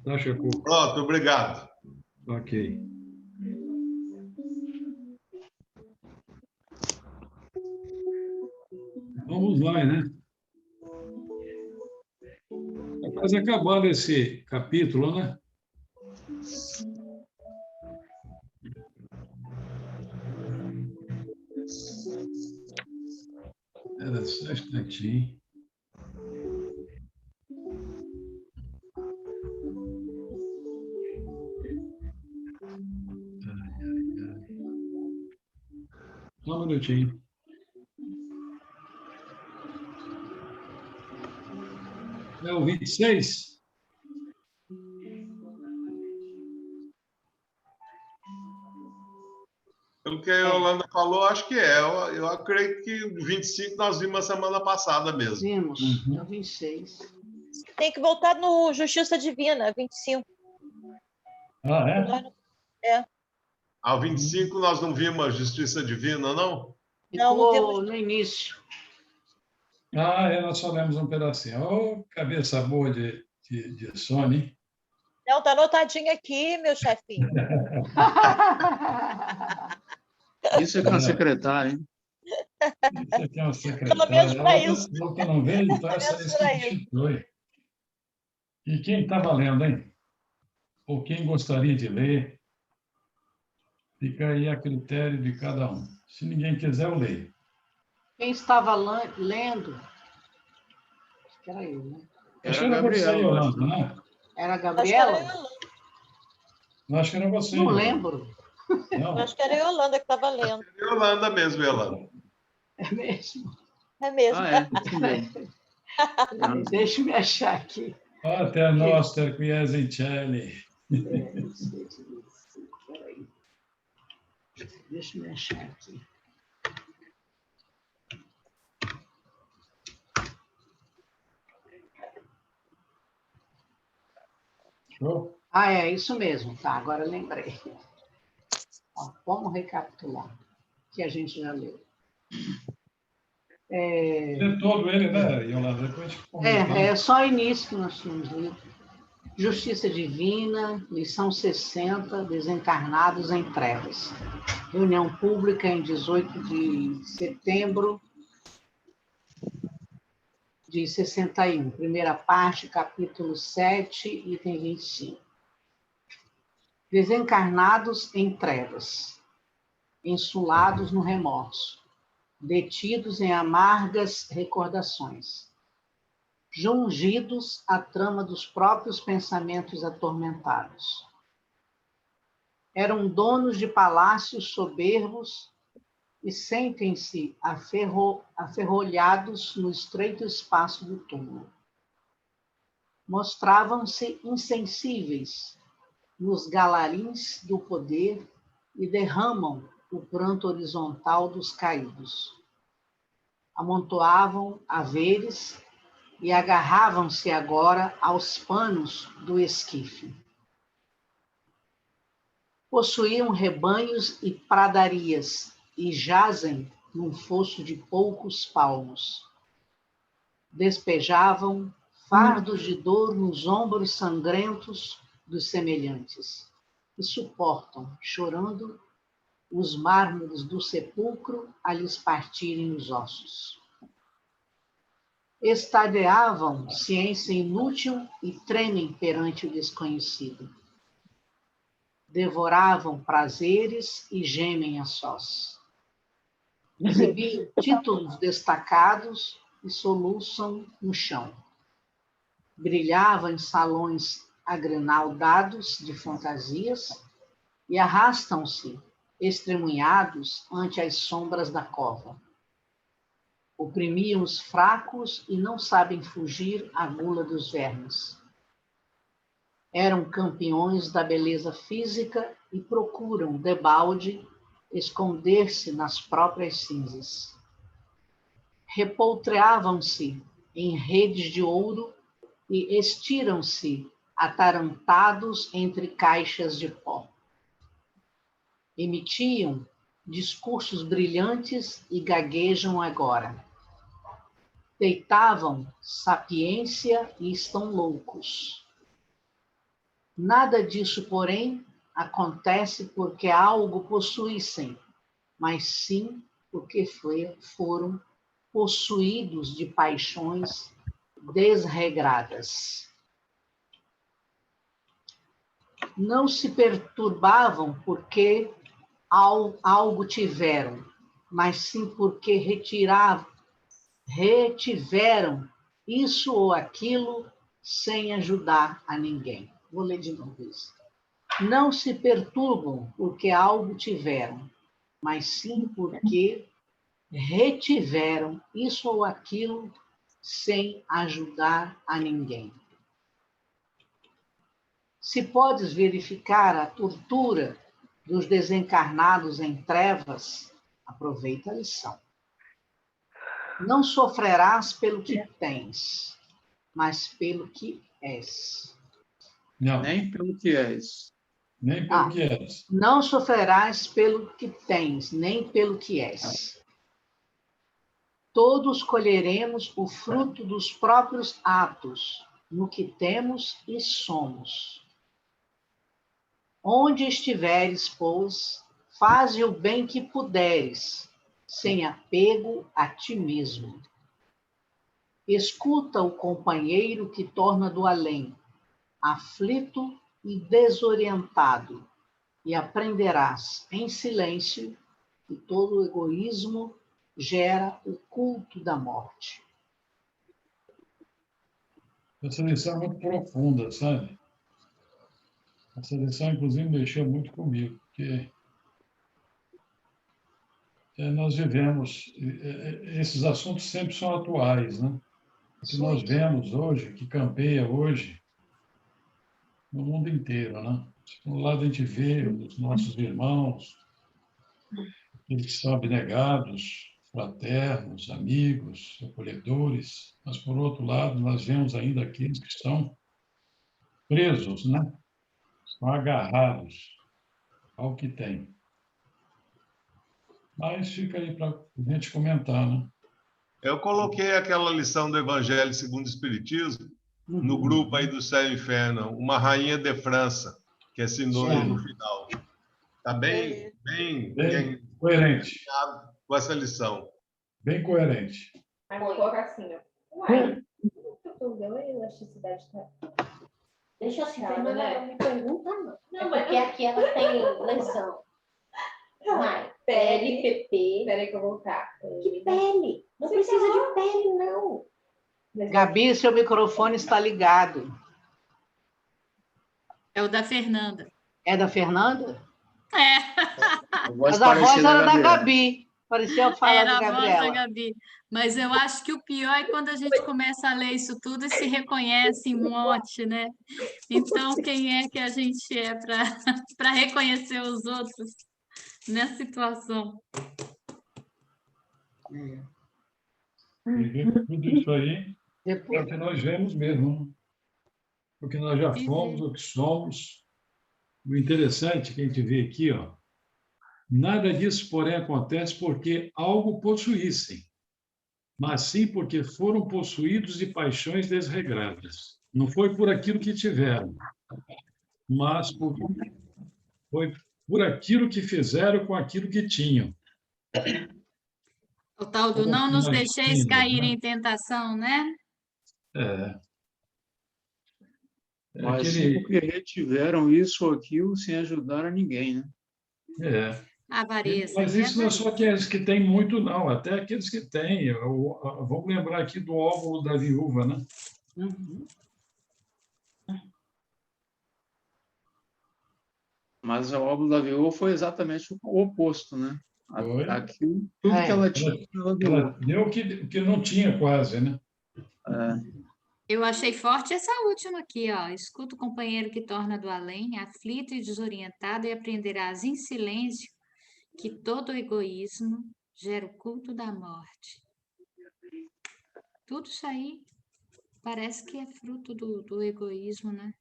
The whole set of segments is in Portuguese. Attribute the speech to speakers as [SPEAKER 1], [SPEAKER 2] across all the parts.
[SPEAKER 1] Tá, Chocou?
[SPEAKER 2] Pronto, obrigado.
[SPEAKER 1] Ok. Vamos lá, né? Está quase acabando esse capítulo, né? Era só um instantinho. Só um minutinho. É o 26?
[SPEAKER 2] Pelo que a Yolanda falou, acho que é. Eu acredito que o 25 nós vimos a semana passada mesmo.
[SPEAKER 3] Vimos, é o 26.
[SPEAKER 4] Tem que voltar no Justiça Divina, 25.
[SPEAKER 1] Ah, é?
[SPEAKER 4] É.
[SPEAKER 2] Ao 25 nós não vimos a Justiça Divina, não?
[SPEAKER 4] Não
[SPEAKER 3] Ficou
[SPEAKER 4] vimos.
[SPEAKER 3] no início.
[SPEAKER 1] Ah, é, nós só lemos um pedacinho. Ô, cabeça boa de Sony, hein?
[SPEAKER 4] Não, tá anotadinho aqui, meu chefinho.
[SPEAKER 5] Isso é que é uma secretária, hein?
[SPEAKER 1] Isso aqui é uma secretária.
[SPEAKER 4] Pelo menos para
[SPEAKER 1] Ela
[SPEAKER 4] isso.
[SPEAKER 1] que não veio, então essa
[SPEAKER 4] Pelo menos pra isso.
[SPEAKER 1] substitui. E quem está valendo, hein? Ou quem gostaria de ler, fica aí a critério de cada um. Se ninguém quiser, eu leio.
[SPEAKER 3] Quem estava lendo? Acho que era eu, né?
[SPEAKER 1] Acho que
[SPEAKER 5] Era
[SPEAKER 1] era você,
[SPEAKER 5] Gabriela, eu acho,
[SPEAKER 1] Yolanda,
[SPEAKER 5] né?
[SPEAKER 1] né?
[SPEAKER 3] Era a
[SPEAKER 4] Acho que era
[SPEAKER 3] Gabriela?
[SPEAKER 4] Yolanda.
[SPEAKER 1] Acho que era você.
[SPEAKER 3] Não
[SPEAKER 1] Yolanda.
[SPEAKER 3] lembro.
[SPEAKER 1] Não?
[SPEAKER 4] Acho que era Yolanda que estava lendo.
[SPEAKER 2] Yolanda mesmo, Yolanda.
[SPEAKER 3] É mesmo?
[SPEAKER 4] É mesmo.
[SPEAKER 5] Ah, é. Isso mesmo.
[SPEAKER 3] Deixa eu me achar aqui.
[SPEAKER 1] Até nós, Terquiazencelli.
[SPEAKER 3] Peraí. Deixa eu me achar aqui.
[SPEAKER 1] Show?
[SPEAKER 3] Ah, é isso mesmo. Tá, agora eu lembrei. Ó, vamos recapitular, que a gente já leu.
[SPEAKER 1] Lê todo ele, né, Yolanda? Depois a gente comenta, né?
[SPEAKER 3] É só o início que nós tínhamos lido. Justiça Divina, lição 60, Desencarnados em Trevas. Reunião pública em 18 de setembro de 61. Primeira parte, capítulo 7, item 25. Desencarnados em trevas, insulados no remorso, detidos em amargas recordações, jungidos à trama dos próprios pensamentos atormentados. Eram donos de palácios soberbos e sentem-se aferrolhados no estreito espaço do túmulo. Mostravam-se insensíveis nos galarins do poder e derramam o pranto horizontal dos caídos. Amontoavam haveres e agarravam-se agora aos panos do esquife. Possuíam rebanhos e pradarias e jazem num fosso de poucos palmos. Despejavam fardos de dor nos ombros sangrentos dos semelhantes e suportam, chorando, os mármores do sepulcro a lhes partirem os ossos. Estadeavam ciência inútil e tremem perante o desconhecido. Devoravam prazeres e gemem a sós. Recebiam títulos destacados e soluçam no chão. Brilhavam em salões agrinaldados de fantasias e arrastam-se, estremunhados, ante as sombras da cova. Oprimiam os fracos e não sabem fugir à gula dos vermes. Eram campeões da beleza física e procuram, debalde, esconder-se nas próprias cinzas. Repoltreavam-se em redes de ouro e estiram-se atarantados entre caixas de pó. Emitiam discursos brilhantes e gaguejam agora. Deitavam sapiência e estão loucos. Nada disso, porém, acontece porque algo possuíssem, mas sim porque foram possuídos de paixões desregradas. Não se perturbavam porque algo tiveram, mas sim porque retiveram isso ou aquilo sem ajudar a ninguém. Vou ler de novo isso. Não se perturbam porque algo tiveram, mas sim porque retiveram isso ou aquilo sem ajudar a ninguém. Se podes verificar a tortura dos desencarnados em trevas, aproveita a lição. Não sofrerás pelo que tens, mas pelo que és.
[SPEAKER 1] Não,
[SPEAKER 5] Nem pelo que és.
[SPEAKER 1] nem pelo que és.
[SPEAKER 3] Não sofrerás pelo que tens, nem pelo que és. Todos colheremos o fruto dos próprios atos, no que temos e somos. Onde estiveres, pois, faze o bem que puderes, sem apego a ti mesmo. Escuta o companheiro que torna do além, aflito e desorientado, e aprenderás em silêncio que todo egoísmo gera o culto da morte.
[SPEAKER 1] Essa lição é muito profunda, sabe? Essa lição, inclusive, mexeu muito comigo, porque nós vivemos, esses assuntos sempre são atuais, né? O que nós vemos hoje, que campeia hoje, no mundo inteiro, né? Por um lado, a gente vê os nossos irmãos, aqueles que são abnegados, fraternos, amigos, acolhedores, mas, por outro lado, nós vemos ainda aqueles que estão presos, né? Estão agarrados ao que tem. Mas fica aí para a gente comentar, né?
[SPEAKER 2] Eu coloquei aquela lição do Evangelho segundo o Espiritismo no grupo aí do Céu e Inferno, uma rainha de França, que é sinônimo no final. Está bem
[SPEAKER 1] Coerente.
[SPEAKER 2] com essa lição.
[SPEAKER 1] Bem coerente.
[SPEAKER 6] Aí coloca assim, ó. Uai, a elasticidade tá...
[SPEAKER 7] Deixa eu
[SPEAKER 6] Tirada,
[SPEAKER 7] mas
[SPEAKER 6] né?
[SPEAKER 7] não me pergunta, não.
[SPEAKER 6] Não,
[SPEAKER 7] Porque aqui ela tem lesão. Vai, pele, PP.
[SPEAKER 6] Peraí que eu vou voltar.
[SPEAKER 7] Que pele? Não precisa de pele, não.
[SPEAKER 3] Gabi, seu microfone está ligado.
[SPEAKER 8] É o da Fernanda.
[SPEAKER 3] É da Fernanda?
[SPEAKER 8] É,
[SPEAKER 3] Mas a voz era da Gabi. Parecia falar
[SPEAKER 8] era
[SPEAKER 3] da
[SPEAKER 8] a voz da
[SPEAKER 3] Gabriela.
[SPEAKER 8] Gabi. Mas eu acho que o pior é quando a gente começa a ler isso tudo e se reconhece em um monte, né? Então, quem é que a gente é para reconhecer os outros nessa situação?
[SPEAKER 1] E ver tudo isso aí é o que nós vemos mesmo, né? O que nós já fomos, o que somos. O interessante que a gente vê aqui, ó, nada disso, porém, acontece porque algo possuíssem, mas sim porque foram possuídos de paixões desregradas. Não foi por aquilo que tiveram, mas foi por aquilo que fizeram com aquilo que tinham.
[SPEAKER 8] O tal do não nos deixeis cair em tentação, né?
[SPEAKER 5] Mas sim porque retiveram isso ou aquilo sem ajudar a ninguém, né?
[SPEAKER 8] Avareza.
[SPEAKER 1] Mas isso não é só aqueles que têm muito, não. Até aqueles que têm. Vamos lembrar aqui do óvulo da viúva, né?
[SPEAKER 5] Mas a obra da viúva foi exatamente o oposto, né?
[SPEAKER 1] Foi.
[SPEAKER 5] Aquilo, tudo que ela tinha, ela deu.
[SPEAKER 1] Ela deu o que não tinha quase, né?
[SPEAKER 8] Eu achei forte essa última aqui, ó. Escuta o companheiro que torna do além, aflito e desorientado, e aprenderás em silêncio que todo egoísmo gera o culto da morte. Tudo isso aí parece que é fruto do egoísmo, né?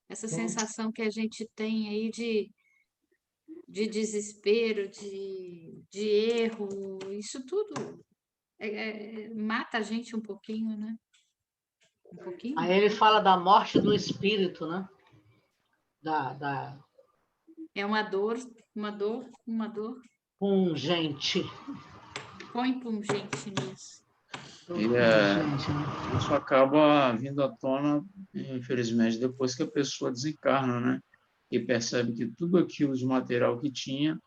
[SPEAKER 8] Essa sensação que a gente tem aí de desespero, de erro, isso tudo mata a gente um pouquinho, né? Um pouquinho.
[SPEAKER 3] Aí ele fala da morte do espírito, né? da
[SPEAKER 8] É uma dor, uma dor
[SPEAKER 3] pungente.
[SPEAKER 8] põe pungente nisso.
[SPEAKER 5] E
[SPEAKER 3] Pungente, né?
[SPEAKER 5] isso acaba vindo à tona, infelizmente, depois que a pessoa desencarna, né? E percebe que tudo aquilo de material que tinha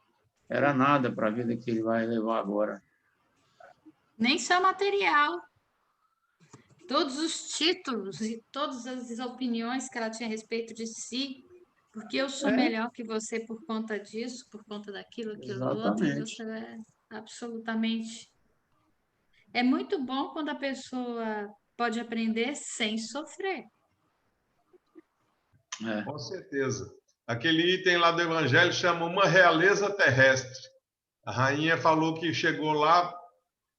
[SPEAKER 5] era nada para a vida que ele vai levar agora.
[SPEAKER 8] Nem só material. Todos os títulos e todas as opiniões que ela tinha a respeito de si, porque eu sou melhor que você por conta disso, por conta daquilo, aquilo outro, você
[SPEAKER 5] Exatamente.
[SPEAKER 8] é absolutamente. É muito bom quando a pessoa pode aprender sem sofrer.
[SPEAKER 5] É.
[SPEAKER 2] Com certeza. Aquele item lá do Evangelho chama uma realeza terrestre. A rainha falou que chegou lá,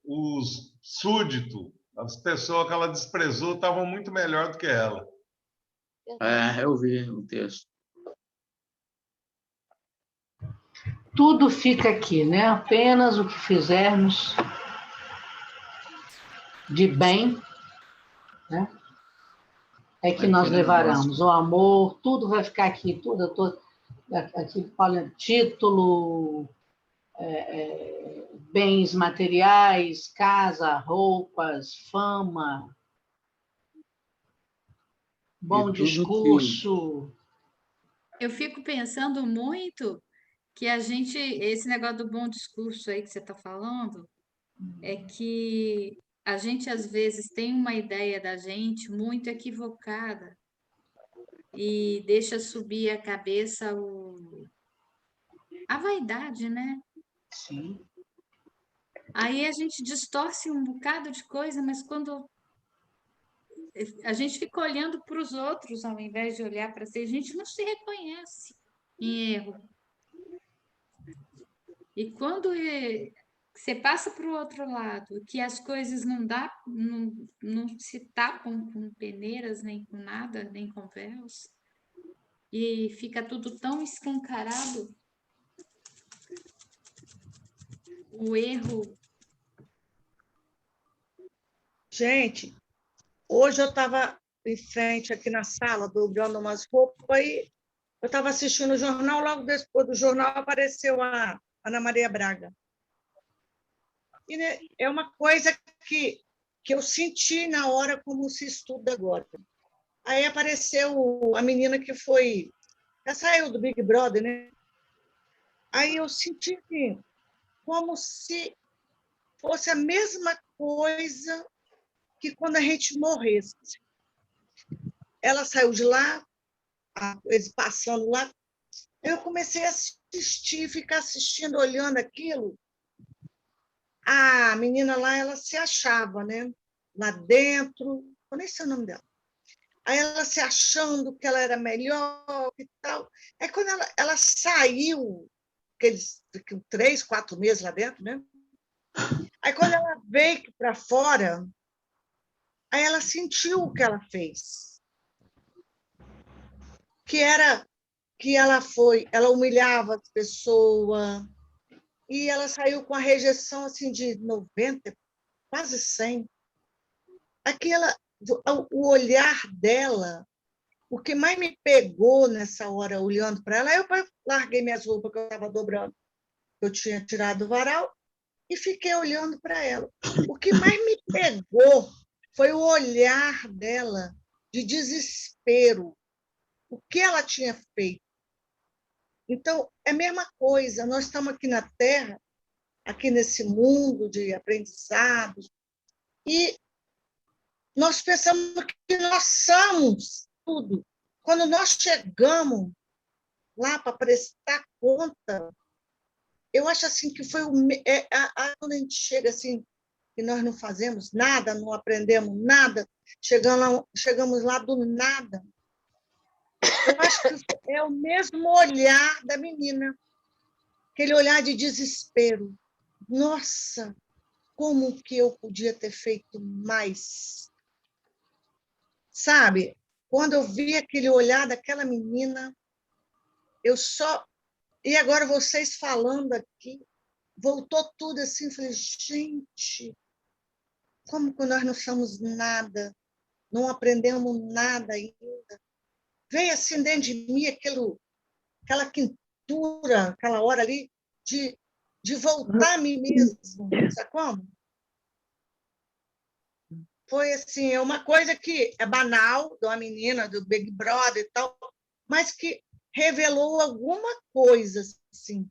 [SPEAKER 2] os súditos, as pessoas que ela desprezou, estavam muito melhor do que ela.
[SPEAKER 5] Eu vi o texto.
[SPEAKER 3] Tudo fica aqui, né? Apenas o que fizermos de bem, né? É que nós levaremos. O amor, tudo vai ficar aqui, tudo aqui fala título, bens materiais, casa, roupas, fama, bom discurso.
[SPEAKER 8] Eu fico pensando muito que a gente, esse negócio do bom discurso aí que você está falando, é que a gente às vezes tem uma ideia da gente muito equivocada e deixa subir a cabeça a vaidade, né?
[SPEAKER 3] Sim.
[SPEAKER 8] Aí a gente distorce um bocado de coisa, mas quando a gente fica olhando para os outros ao invés de olhar para si, a gente não se reconhece em erro. E quando você passa para o outro lado, que as coisas não se tapam com peneiras, nem com nada, nem com véus, e fica tudo tão escancarado, o erro.
[SPEAKER 9] Gente, hoje eu estava em frente aqui na sala, dobrando umas roupas, e eu estava assistindo o jornal, logo depois do jornal apareceu a Ana Maria Braga. E, né, é uma coisa que eu senti na hora como se estuda agora. Aí apareceu a menina que foi... Já saiu do Big Brother, né? Aí eu senti como se fosse a mesma coisa que quando a gente morresse. Ela saiu de lá, eles passando lá, eu comecei a assistir, ficar assistindo, olhando aquilo. A menina lá, ela se achava, né? Lá dentro, eu nem sei o nome dela. Aí ela se achando que ela era melhor e tal. Aí quando ela saiu, aqueles 3, 4 meses lá dentro, né? Aí quando ela veio para fora, aí ela sentiu o que ela fez. Que ela humilhava as pessoas, e ela saiu com a rejeição assim, de 90, quase 100. O olhar dela, o que mais me pegou nessa hora, olhando para ela, eu larguei minhas roupas que eu estava dobrando, eu tinha tirado do varal, e fiquei olhando para ela. O que mais me pegou foi o olhar dela de desespero, o que ela tinha feito. Então, é a mesma coisa, nós estamos aqui na Terra, aqui nesse mundo de aprendizados, e nós pensamos que nós somos tudo. Quando nós chegamos lá para prestar conta, eu acho assim que foi quando a gente chega assim, que nós não fazemos nada, não aprendemos nada, chegamos lá do nada. Eu acho que é o mesmo olhar da menina, aquele olhar de desespero. Nossa, como que eu podia ter feito mais? Sabe? Quando eu vi aquele olhar daquela menina, eu só... E agora vocês falando aqui, voltou tudo assim, falei, gente, como que nós não somos nada, não aprendemos nada ainda? veio assim dentro de mim aquela quentura, aquela hora ali, de voltar a mim mesmo, sabe como? Foi assim, é uma coisa que é banal, de uma menina, do Big Brother e tal, mas que revelou alguma coisa, assim,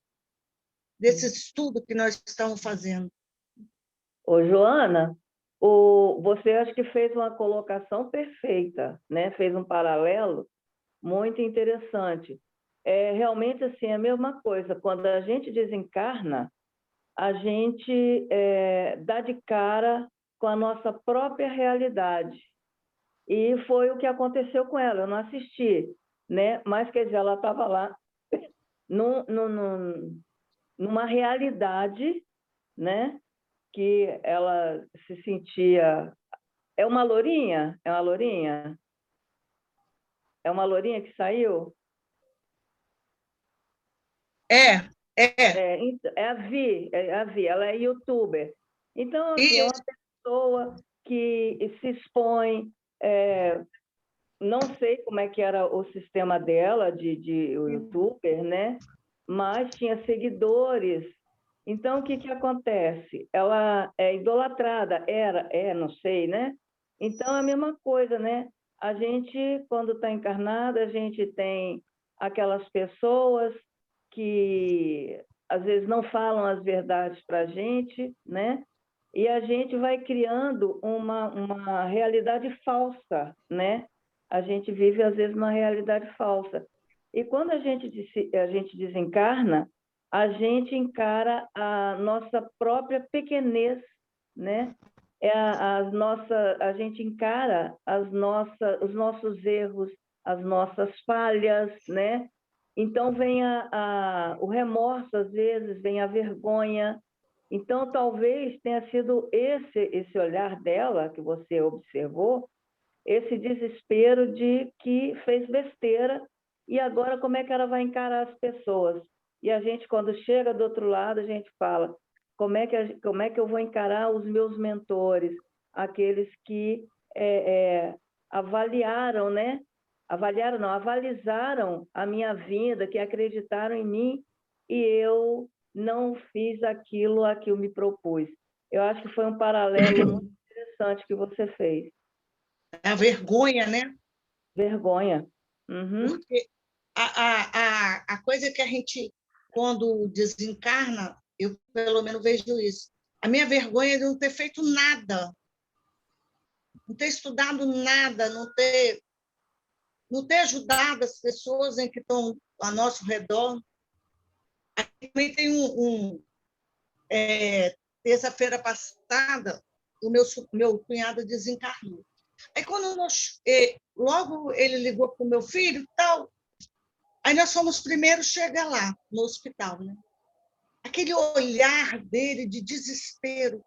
[SPEAKER 9] desse estudo que nós estamos fazendo.
[SPEAKER 10] Ô, Joana, você acho que fez uma colocação perfeita, né? Fez um paralelo muito interessante. É realmente assim, a mesma coisa. Quando a gente desencarna, a gente dá de cara com a nossa própria realidade. E foi o que aconteceu com ela. Eu não assisti, né? Mas, quer dizer, ela estava lá numa realidade, né? Que ela se sentia... É uma lourinha? É uma lourinha? É uma lourinha que saiu?
[SPEAKER 9] É.
[SPEAKER 10] É a Vi, ela é youtuber. Então, assim, é uma pessoa que se expõe, não sei como é que era o sistema dela de o youtuber, né? Mas tinha seguidores. Então, o que acontece? Ela é idolatrada, não sei, né? Então, é a mesma coisa, né? A gente, quando está encarnada, a gente tem aquelas pessoas que às vezes não falam as verdades para a gente, né? E a gente vai criando uma realidade falsa, né? A gente vive, às vezes, uma realidade falsa. E quando a gente desencarna, a gente encara a nossa própria pequenez, né? A gente encara os nossos erros, as nossas falhas, né? Então, vem o remorso, às vezes, vem a vergonha. Então, talvez tenha sido esse olhar dela, que você observou, esse desespero de que fez besteira e agora como é que ela vai encarar as pessoas? E a gente, quando chega do outro lado, a gente fala, como é que eu vou encarar os meus mentores, aqueles que avaliaram, né? Avalizaram a minha vida, que acreditaram em mim e eu não fiz aquilo a que eu me propus. Eu acho que foi um paralelo muito interessante que você fez.
[SPEAKER 9] A vergonha, né?
[SPEAKER 10] Vergonha. Uhum.
[SPEAKER 9] Porque a coisa que a gente, quando desencarna, eu pelo menos vejo isso. A minha vergonha é de não ter feito nada, não ter estudado nada, não ter ajudado as pessoas em que estão ao nosso redor. Também tem terça-feira passada, o meu cunhado desencarnou. Aí, logo ele ligou para o meu filho e tal, aí nós fomos primeiro chegar lá, no hospital, né? Aquele olhar dele de desespero,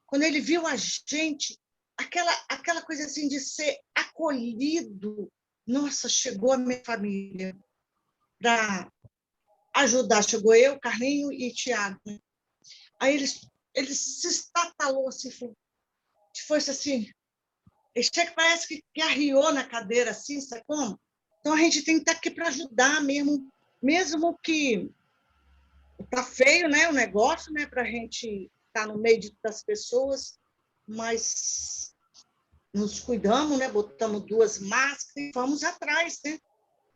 [SPEAKER 9] quando ele viu a gente, aquela coisa assim de ser acolhido. Nossa, chegou a minha família para ajudar. Chegou eu, Carlinho e Tiago. Né? Aí ele se estatalou assim, foi assim, parece que arriou na cadeira assim, sabe como? Então a gente tem que estar aqui para ajudar mesmo que tá feio, né, o negócio, né, para a gente estar no meio das pessoas, mas nos cuidamos, né, botamos 2 máscaras e vamos atrás, né,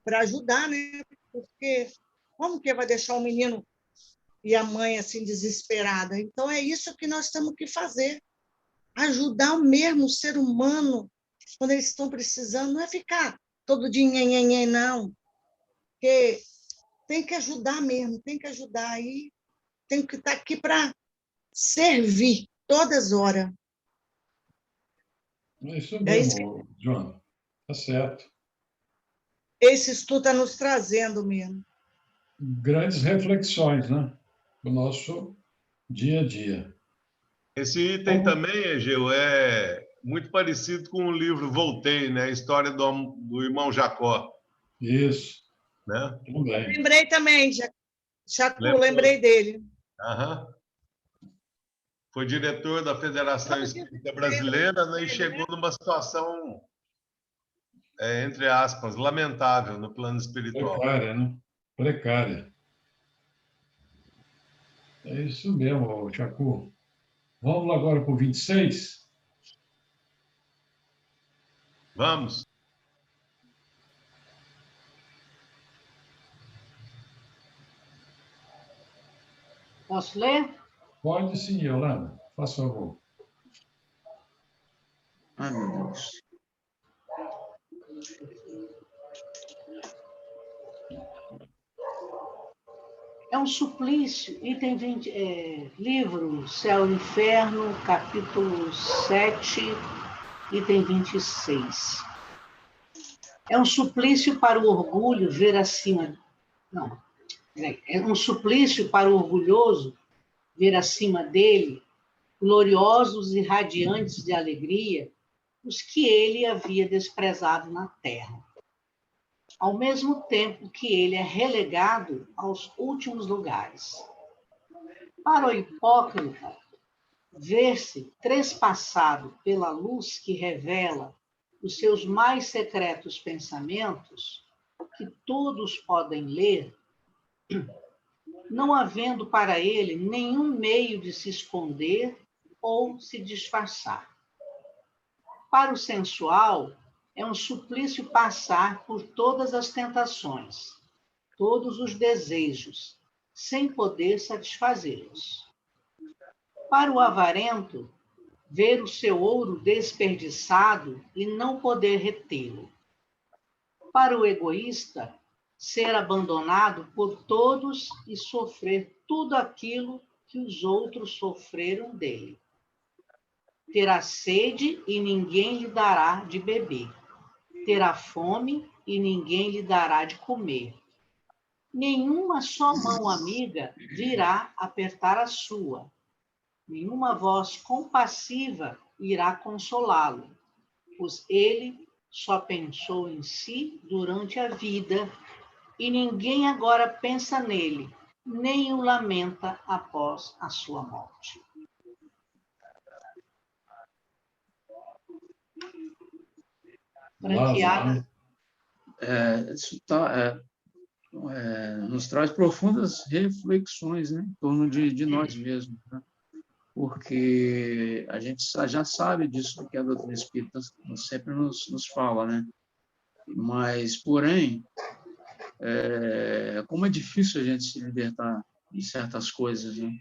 [SPEAKER 9] para ajudar, né, porque como que vai deixar o menino e a mãe assim desesperada? Então é isso que nós temos que fazer, ajudar mesmo o ser humano quando eles estão precisando, não é ficar todo dia nhenhenhen, não, porque tem que ajudar mesmo, tem que ajudar aí, tem que estar aqui para servir todas as horas.
[SPEAKER 1] É isso mesmo, Joana. Está certo.
[SPEAKER 9] Esse estudo está nos trazendo mesmo.
[SPEAKER 1] Grandes reflexões, né? Do nosso dia a dia.
[SPEAKER 2] Esse item também, Egeu, é muito parecido com o livro Voltei, né? A história do irmão Jacó.
[SPEAKER 1] Isso.
[SPEAKER 2] Né?
[SPEAKER 1] Tudo bem.
[SPEAKER 9] Lembrei também, Jacu, lembrei dele.
[SPEAKER 2] Aham. Foi diretor da Federação Espírita Brasileira, né? E chegou numa situação entre aspas, lamentável no plano espiritual.
[SPEAKER 1] Precária, né? Precária. É isso mesmo, Chacu. Vamos lá agora para o 26?
[SPEAKER 2] Vamos.
[SPEAKER 3] Posso ler?
[SPEAKER 1] Pode sim, Yolanda. Faça favor.
[SPEAKER 5] Ai, meu Deus.
[SPEAKER 3] É um suplício, item 20, livro Céu e Inferno, capítulo 7, item 26. É um suplício para o orgulho ver acima... Não, é um suplício para o orgulhoso ver acima dele, gloriosos e radiantes de alegria, os que ele havia desprezado na terra. Ao mesmo tempo que ele é relegado aos últimos lugares. Para o hipócrita, ver-se trespassado pela luz que revela os seus mais secretos pensamentos, que todos podem ler, não havendo para ele nenhum meio de se esconder ou se disfarçar. Para o sensual, é um suplício passar por todas as tentações, todos os desejos, sem poder satisfazê-los. Para o avarento, ver o seu ouro desperdiçado e não poder retê-lo. Para o egoísta, ser abandonado por todos e sofrer tudo aquilo que os outros sofreram dele. Terá sede e ninguém lhe dará de beber. Terá fome e ninguém lhe dará de comer. Nenhuma só mão amiga virá apertar a sua. Nenhuma voz compassiva irá consolá-lo, pois ele só pensou em si durante a vida e ninguém agora pensa nele, nem o lamenta após a sua morte. Branqueada.
[SPEAKER 5] Isso nos traz profundas reflexões, né, em torno de nós mesmos, né? Porque a gente já sabe disso que a doutrina espírita sempre nos fala, né? Mas, porém, como é difícil a gente se libertar de certas coisas, né?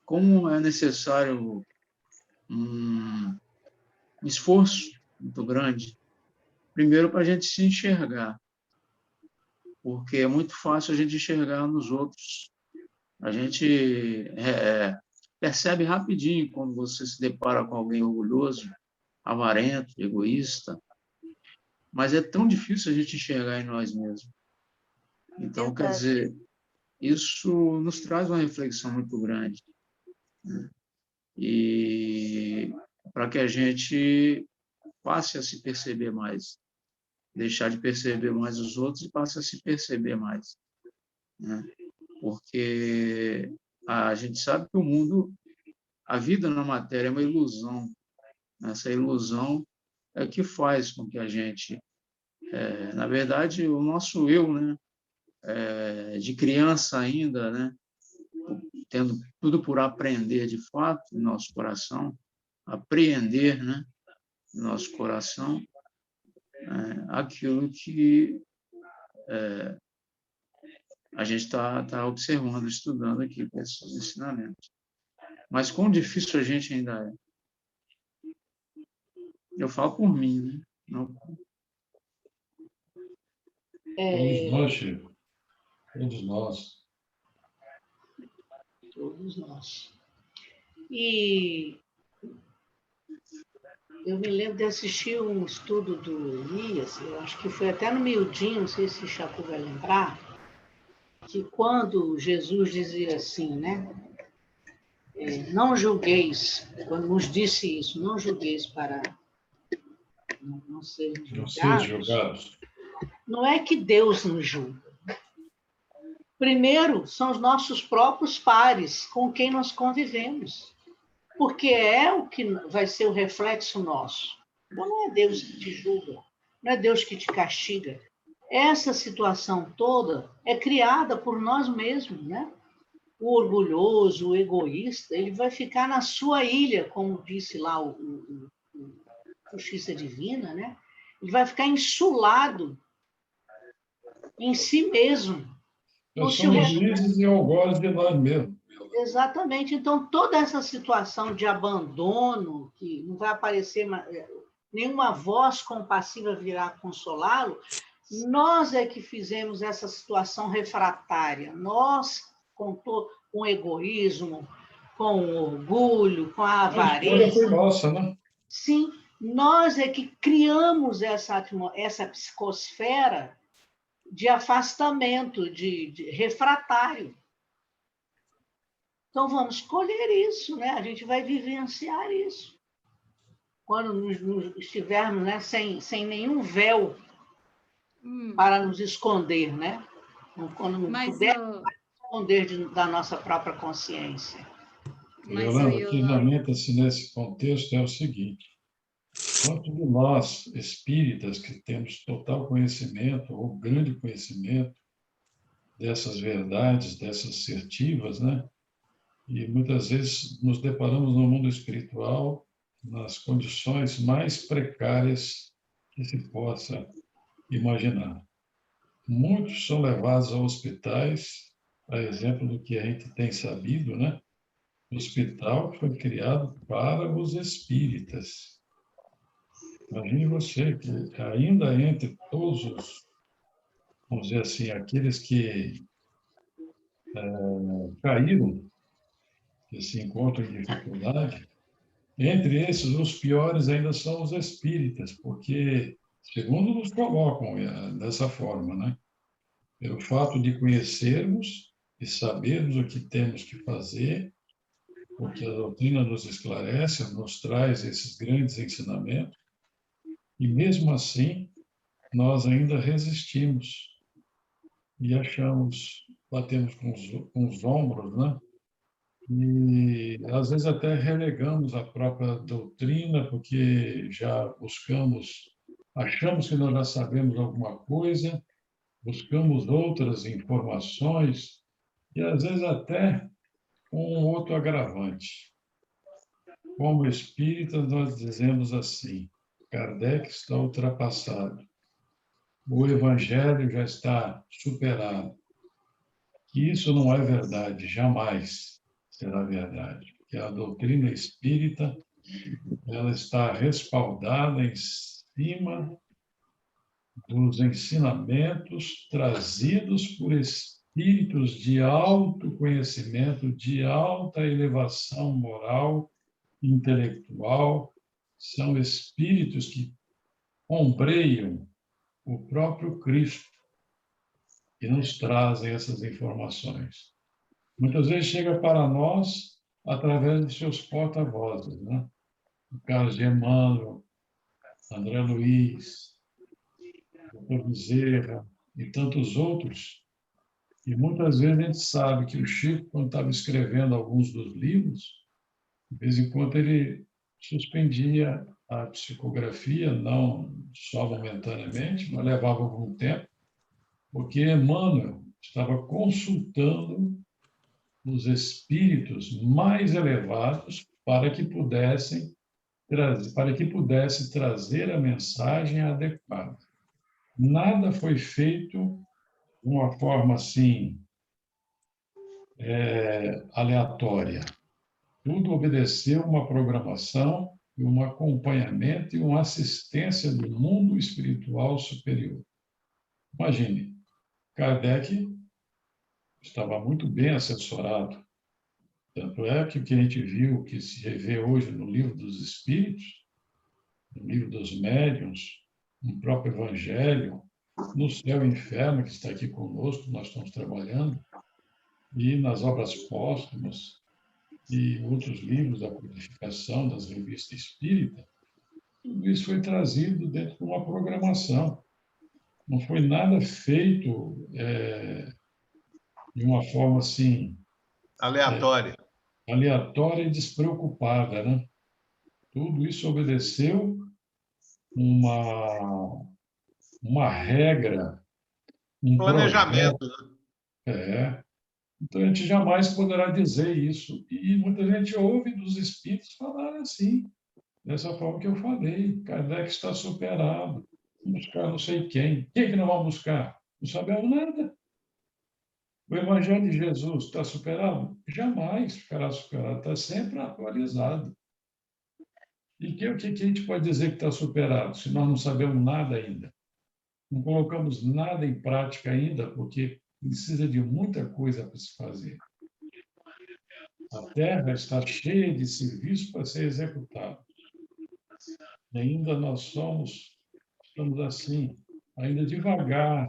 [SPEAKER 5] Como é necessário um esforço muito grande, primeiro para a gente se enxergar, porque é muito fácil a gente enxergar nos outros. A gente percebe rapidinho quando você se depara com alguém orgulhoso, avarento, egoísta, mas é tão difícil a gente enxergar em nós mesmos. Então, quer dizer, isso nos traz uma reflexão muito grande, né? E para que a gente passe a se perceber mais, deixar de perceber mais os outros e passe a se perceber mais, né? Porque a gente sabe que o mundo, a vida na matéria é uma ilusão. Essa ilusão é o que faz com que a gente, na verdade, o nosso eu, né, de criança ainda, né, tendo tudo por aprender de fato em nosso coração, apreender, né, em nosso coração, aquilo que a gente está observando, estudando aqui com esses ensinamentos. Mas quão difícil a gente ainda é. Eu falo por mim, né? Não...
[SPEAKER 1] Todos nós, Chico. Todos nós.
[SPEAKER 3] Todos nós. E eu me lembro de assistir um estudo do Elias, eu acho que foi até no Miudinho, não sei se o Chaco vai lembrar, que quando Jesus dizia assim, né? Não julgueis, quando nos disse isso, não julgueis para não serem julgados. Não é que Deus nos julga. Primeiro, são os nossos próprios pares com quem nós convivemos. Porque é o que vai ser o reflexo nosso. Então, não é Deus que te julga. não é Deus que te castiga. Essa situação toda é criada por nós mesmos, né? O orgulhoso, o egoísta, ele vai ficar na sua ilha, como disse lá o Justiça Divina, né? Ele vai ficar insulado em si mesmo.
[SPEAKER 1] Nós somos juízes e algozes de nós mesmos.
[SPEAKER 3] Exatamente. Então, toda essa situação de abandono, que não vai aparecer nenhuma voz compassiva virá consolá-lo, nós é que fizemos essa situação refratária. Nós, com o egoísmo, com o orgulho, com a avareza.
[SPEAKER 1] A foi nossa, né?
[SPEAKER 3] Sim, nós é que criamos essa psicosfera de afastamento, de refratário. Então, vamos escolher isso, né? A gente vai vivenciar isso. Quando estivermos, né, sem nenhum véu para nos esconder, né? Quando não pudermos esconder da nossa própria consciência.
[SPEAKER 1] Yolanda, o que lamenta-se nesse contexto é o seguinte: quanto de nós, espíritas, que temos total conhecimento ou grande conhecimento dessas verdades, dessas assertivas, né? E muitas vezes nos deparamos no mundo espiritual nas condições mais precárias que se possa imaginar. Muitos são levados a hospitais, a exemplo do que a gente tem sabido, né? O hospital foi criado para os espíritas. Imagine você que ainda entre todos os, vamos dizer assim, aqueles que caíram, que se encontram em dificuldade, entre esses, os piores ainda são os espíritas, porque, segundo nos colocam dessa forma, né? Pelo fato de conhecermos e sabermos o que temos que fazer, porque a doutrina nos esclarece, nos traz esses grandes ensinamentos, e mesmo assim, nós ainda resistimos e achamos, batemos com os ombros, né? E, às vezes, até relegamos a própria doutrina, porque já achamos que nós já sabemos alguma coisa, buscamos outras informações, e, às vezes, até um outro agravante. Como espíritas, nós dizemos assim: Kardec está ultrapassado, o Evangelho já está superado. Que isso não é verdade, jamais será verdade, porque a doutrina espírita ela está respaldada em cima dos ensinamentos trazidos por espíritos de alto conhecimento, de alta elevação moral, intelectual. São espíritos que ombreiam o próprio Cristo e nos trazem essas informações. Muitas vezes chega para nós através de seus porta-vozes, né? O caso de Emmanuel, André Luiz, Dr. Bezerra e tantos outros. E muitas vezes a gente sabe que o Chico, quando estava escrevendo alguns dos livros, de vez em quando ele suspendia a psicografia, não só momentaneamente, mas levava algum tempo, porque Emmanuel estava consultando os espíritos mais elevados para que pudesse trazer a mensagem adequada. Nada foi feito de uma forma assim aleatória. Tudo obedeceu uma programação, um acompanhamento e uma assistência do mundo espiritual superior. Imagine, Kardec estava muito bem assessorado. Tanto é que o que a gente viu, que se revê hoje no Livro dos Espíritos, no Livro dos Médiuns, no próprio Evangelho, no Céu e Inferno, que está aqui conosco, nós estamos trabalhando, e nas obras póstumas e outros livros da codificação das revistas espíritas, tudo isso foi trazido dentro de uma programação. Não foi nada feito de uma forma assim...
[SPEAKER 2] aleatória.
[SPEAKER 1] Aleatória e despreocupada, né? Tudo isso obedeceu uma uma regra, um
[SPEAKER 2] Planejamento,
[SPEAKER 1] projeto.
[SPEAKER 2] né?
[SPEAKER 1] Então, a gente jamais poderá dizer isso. E muita gente ouve dos espíritos falar assim, dessa forma que eu falei. Kardec está superado. Vamos buscar não sei quem. Quem que não vamos buscar? Não sabemos nada. O Evangelho de Jesus está superado? Jamais ficará superado. Está sempre atualizado. E o que a gente pode dizer que está superado, se nós não sabemos nada ainda? Não colocamos nada em prática ainda, porque precisa de muita coisa para se fazer. A Terra está cheia de serviços para ser executado. E ainda estamos assim, ainda devagar,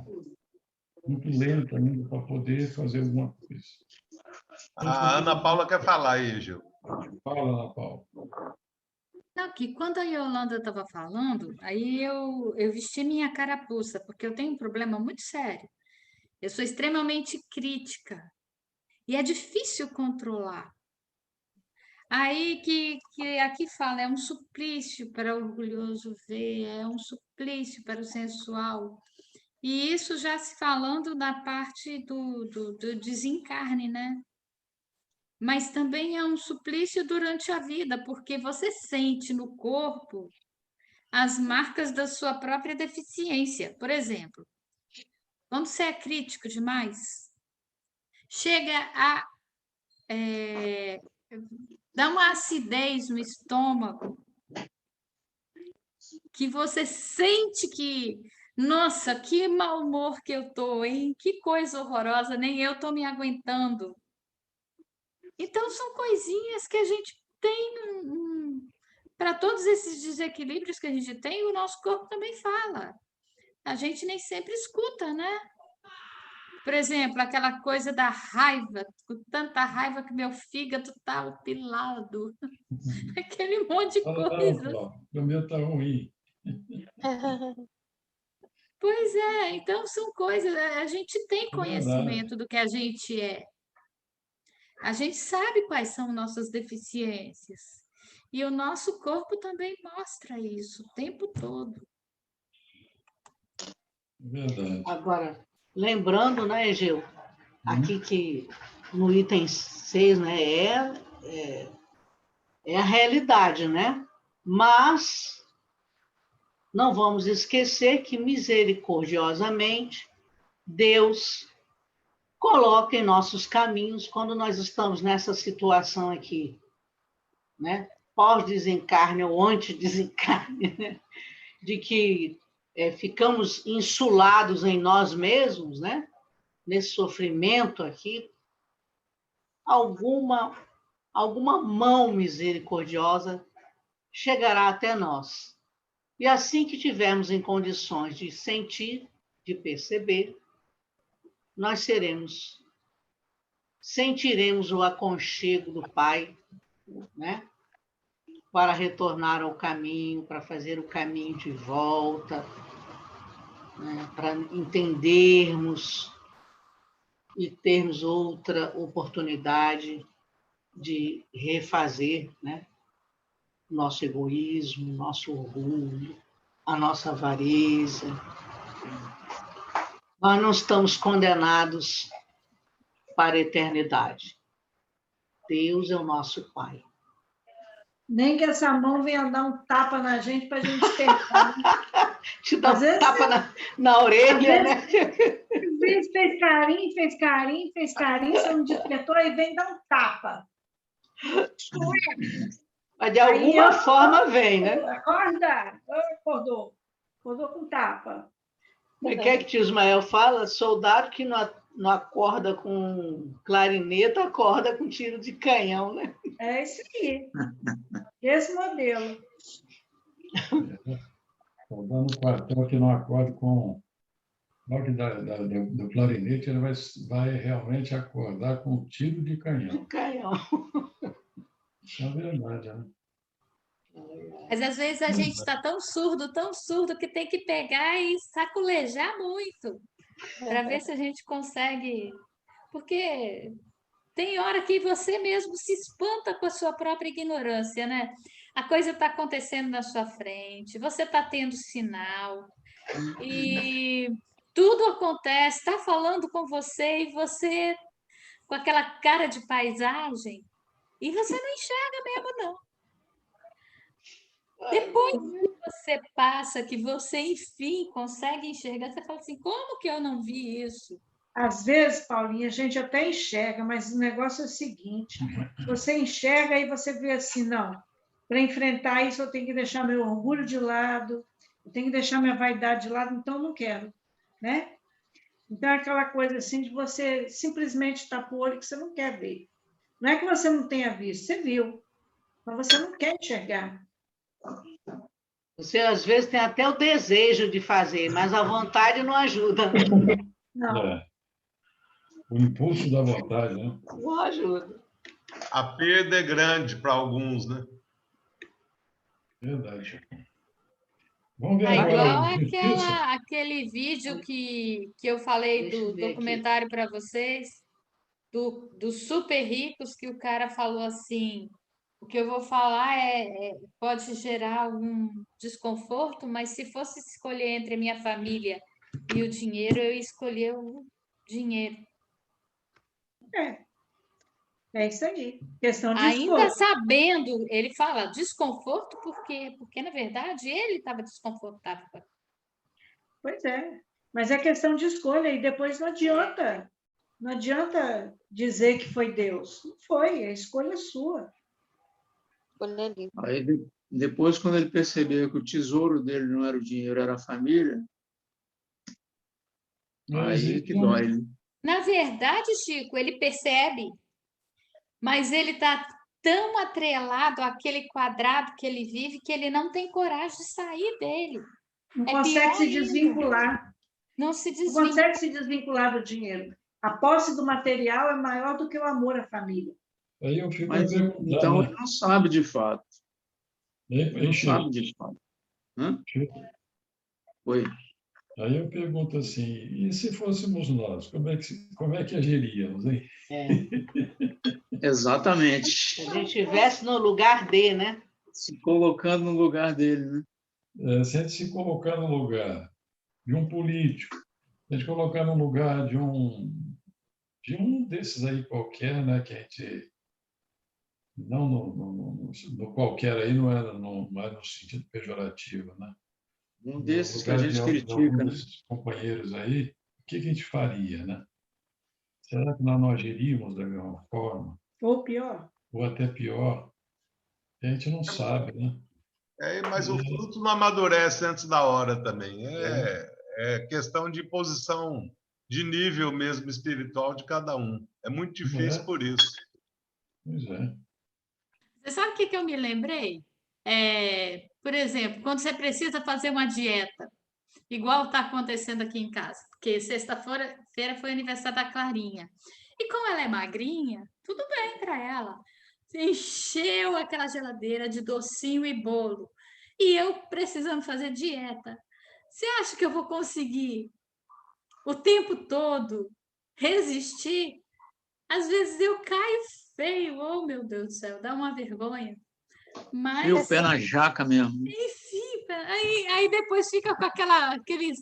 [SPEAKER 1] muito lento ainda para poder fazer alguma coisa.
[SPEAKER 2] A Ana Paula quer falar aí, Gil.
[SPEAKER 1] Fala, Ana Paula.
[SPEAKER 8] Não, que quando a Yolanda estava falando, aí eu vesti minha carapuça, porque eu tenho um problema muito sério. Eu sou extremamente crítica e é difícil controlar. Aí que aqui fala, é um suplício para o orgulhoso ver, é um suplício para o sensual. E isso já se falando na parte do desencarne, né? Mas também é um suplício durante a vida, porque você sente no corpo as marcas da sua própria deficiência. Por exemplo, quando você é crítico demais, chega a dar uma acidez no estômago, que você sente que, nossa, que mau humor que eu tô, hein? Que coisa horrorosa, nem eu tô me aguentando. Então, são coisinhas que a gente tem para todos esses desequilíbrios que a gente tem, o nosso corpo também fala. A gente nem sempre escuta, né? Por exemplo, aquela coisa da raiva, com tanta raiva que meu fígado tá opilado. Aquele monte de coisa.
[SPEAKER 1] O meu está ruim.
[SPEAKER 8] Pois é, então são coisas, a gente tem
[SPEAKER 1] É verdade.
[SPEAKER 8] conhecimento do que a gente é. A gente sabe quais são nossas deficiências. E o nosso corpo também mostra isso o tempo todo.
[SPEAKER 1] Verdade.
[SPEAKER 3] Agora, lembrando, né, Gil, aqui que no item 6, né, é a realidade, né? Mas não vamos esquecer que misericordiosamente Deus coloca em nossos caminhos quando nós estamos nessa situação aqui, né? Pós-desencarne ou antes-desencarne, né? De que ficamos insulados em nós mesmos, né? Nesse sofrimento aqui, alguma mão misericordiosa chegará até nós. E assim que tivermos em condições de sentir, de perceber, nós sentiremos o aconchego do Pai, né? Para retornar ao caminho, para fazer o caminho de volta, né? Para entendermos e termos outra oportunidade de refazer, né? Nosso egoísmo, nosso orgulho, a nossa avareza. Nós não estamos condenados para a eternidade. Deus é o nosso Pai.
[SPEAKER 9] Nem que essa mão venha dar um tapa na gente para a gente tentar.
[SPEAKER 3] Te dá um tapa na orelha, né?
[SPEAKER 9] Às vezes fez carinho, você não despertou e vem dar um tapa.
[SPEAKER 3] Mas de alguma forma vem, né?
[SPEAKER 9] Acorda! Acordou com tapa.
[SPEAKER 3] O que é que tio Ismael fala? Soldado que não acorda com clarineta, acorda com tiro de canhão, né?
[SPEAKER 9] É isso aí. Esse modelo.
[SPEAKER 1] Soldado no quartel que não acorda com... Na hora do clarinete, ele vai realmente acordar com um tiro de canhão.
[SPEAKER 3] De canhão.
[SPEAKER 1] Isso é verdade, né?
[SPEAKER 8] Mas às vezes a gente está tão surdo, que tem que pegar e saculejar muito para ver se a gente consegue. Porque tem hora que você mesmo se espanta com a sua própria ignorância, né? A coisa está acontecendo na sua frente, você está tendo sinal, e tudo acontece, está falando com você e você com aquela cara de paisagem e você não enxerga mesmo, não. Depois que você passa, que você, enfim, consegue enxergar, você fala assim, como que eu não vi isso?
[SPEAKER 9] Às vezes, Paulinha, a gente até enxerga, mas o negócio é o seguinte, você enxerga e você vê assim, não, para enfrentar isso eu tenho que deixar meu orgulho de lado, eu tenho que deixar minha vaidade de lado, então eu não quero, né? Então é aquela coisa assim de você simplesmente tapar o olho que você não quer ver. Não é que você não tenha visto, você viu, mas você não quer enxergar.
[SPEAKER 3] Você, às vezes, tem até o desejo de fazer, mas a vontade não ajuda.
[SPEAKER 9] Não.
[SPEAKER 1] É. O impulso da vontade, né?
[SPEAKER 3] Não ajuda.
[SPEAKER 2] A perda é grande para alguns, né?
[SPEAKER 1] Verdade. Vamos ver
[SPEAKER 8] É
[SPEAKER 1] agora
[SPEAKER 8] igual
[SPEAKER 1] a justiça.
[SPEAKER 8] aquele vídeo que eu falei
[SPEAKER 3] Deixa eu
[SPEAKER 8] do
[SPEAKER 3] ver aqui.
[SPEAKER 8] documentário para vocês, dos super ricos, que o cara falou assim, o que eu vou falar pode gerar algum desconforto, mas se fosse escolher entre a minha família e o dinheiro, eu ia escolher o dinheiro.
[SPEAKER 9] É isso aí, questão de
[SPEAKER 8] Ainda
[SPEAKER 9] escolha.
[SPEAKER 8] sabendo, ele fala desconforto, por quê? Porque, na verdade, ele estava desconfortável.
[SPEAKER 9] Pois é, mas é questão de escolha e depois não adianta dizer que foi Deus. Não foi, a escolha é sua.
[SPEAKER 5] Aí, depois, quando ele percebeu que o tesouro dele não era o dinheiro, era a família,
[SPEAKER 1] Mas
[SPEAKER 5] aí que
[SPEAKER 1] então,
[SPEAKER 5] dói, né?
[SPEAKER 8] Na verdade, Chico, ele percebe, mas ele está tão atrelado àquele quadrado que ele vive que ele não tem coragem de sair dele.
[SPEAKER 9] Não
[SPEAKER 8] É
[SPEAKER 9] consegue
[SPEAKER 8] pior
[SPEAKER 9] se
[SPEAKER 8] ainda.
[SPEAKER 9] desvincular.
[SPEAKER 8] Não se
[SPEAKER 9] Não
[SPEAKER 8] desvinca.
[SPEAKER 9] consegue se desvincular do dinheiro. A posse do material é maior do que o amor à família.
[SPEAKER 1] aí eu fico a
[SPEAKER 5] Mas
[SPEAKER 1] perguntar,
[SPEAKER 5] então ele
[SPEAKER 1] né?
[SPEAKER 5] não sabe de fato. Ele não
[SPEAKER 1] Chico,
[SPEAKER 5] sabe de fato. Hã?
[SPEAKER 1] Chico,
[SPEAKER 5] Oi.
[SPEAKER 1] aí eu pergunto assim, e se fôssemos nós, como é que agiríamos, hein?
[SPEAKER 5] Exatamente.
[SPEAKER 3] Se a gente estivesse no lugar de, né?
[SPEAKER 5] Se colocando no lugar dele, né?
[SPEAKER 1] Se a gente se colocar no lugar de um político, se a gente colocar no lugar de um desses aí qualquer, né, que a gente não no qualquer aí não é no sentido pejorativo, né?
[SPEAKER 5] Um
[SPEAKER 1] No
[SPEAKER 5] desses que a
[SPEAKER 1] lugar
[SPEAKER 5] gente
[SPEAKER 1] de
[SPEAKER 5] critica, né?
[SPEAKER 1] alguns companheiros aí, o que a gente faria, né? Será que nós não agiríamos da mesma forma?
[SPEAKER 9] Ou pior.
[SPEAKER 1] Ou até pior? A gente não sabe, né?
[SPEAKER 2] Mas o fruto não amadurece antes da hora também. É questão de posição, de nível mesmo espiritual de cada um. É muito difícil por isso.
[SPEAKER 1] Pois é.
[SPEAKER 8] Você sabe o que eu me lembrei? Por exemplo, quando você precisa fazer uma dieta, igual está acontecendo aqui em casa, porque sexta-feira foi aniversário da Clarinha. E como ela é magrinha, tudo bem para ela. Encheu aquela geladeira de docinho e bolo. E eu precisando fazer dieta. Você acha que eu vou conseguir o tempo todo resistir? Às vezes eu caio feio, oh meu Deus do céu, dá uma vergonha. Mas,
[SPEAKER 5] Fio o pé na jaca mesmo.
[SPEAKER 8] enfim, aí depois fica com aquele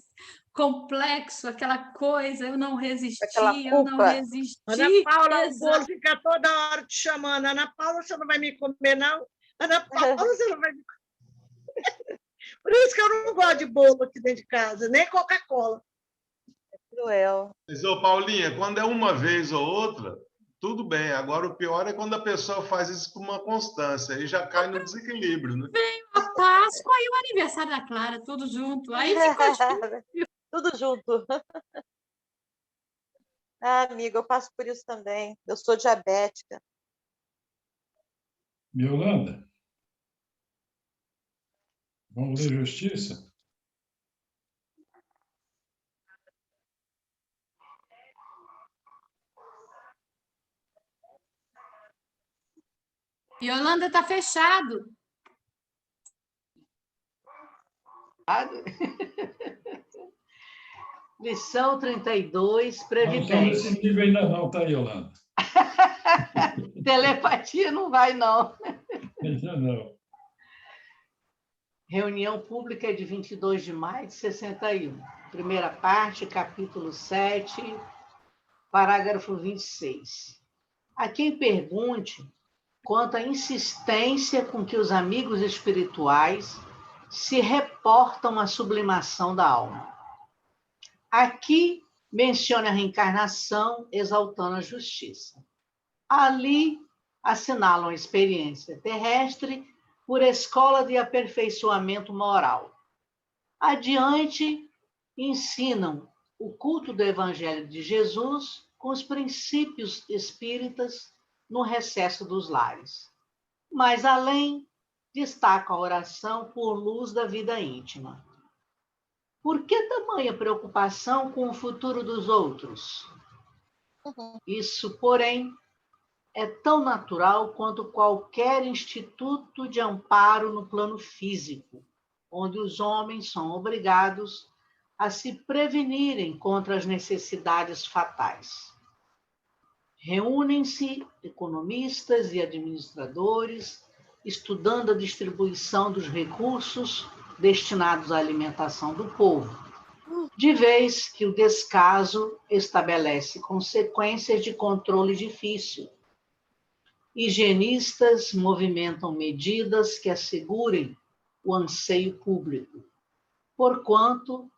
[SPEAKER 8] complexo, aquela coisa, eu não resisti, eu não resisti.
[SPEAKER 9] Ana Paula, o bolo fica toda hora te chamando. Ana Paula, você não vai me comer, não? Ana Paula, você não vai me comer. Por isso que eu não gosto de bolo aqui dentro de casa, nem Coca-Cola.
[SPEAKER 7] É cruel.
[SPEAKER 2] Mas, ô Paulinha, quando é uma vez ou outra, tudo bem. Agora, o pior é quando a pessoa faz isso com uma constância. Aí já cai no desequilíbrio, né?
[SPEAKER 8] Veio a Páscoa e o aniversário da Clara, tudo junto. Aí ficou difícil.
[SPEAKER 7] Tudo junto. Ah, amiga, eu passo por isso também. Eu sou diabética.
[SPEAKER 1] Yolanda, vamos ler justiça?
[SPEAKER 8] Yolanda está fechado.
[SPEAKER 3] Lição 32,
[SPEAKER 1] Não estou
[SPEAKER 3] Previdência.
[SPEAKER 1] nesse nível ainda não, tá, Yolanda?
[SPEAKER 3] Telepatia não vai, não.
[SPEAKER 1] Ainda não.
[SPEAKER 3] Reunião pública de 22 de maio de 61. Primeira parte, capítulo 7, parágrafo 26. A quem pergunte quanto à insistência com que os amigos espirituais se reportam à sublimação da alma. Aqui menciona a reencarnação, exaltando a justiça. Ali assinalam a experiência terrestre por escola de aperfeiçoamento moral. Adiante, ensinam o culto do Evangelho de Jesus com os princípios espíritas no recesso dos lares. Mais além, destaca a oração por luz da vida íntima. Por que tamanha preocupação com o futuro dos outros? Isso, porém, é tão natural quanto qualquer instituto de amparo no plano físico, onde os homens são obrigados a se prevenirem contra as necessidades fatais. Reúnem-se economistas e administradores, estudando a distribuição dos recursos destinados à alimentação do povo, de vez que o descaso estabelece consequências de controle difícil. Higienistas movimentam medidas que assegurem o anseio público, porquanto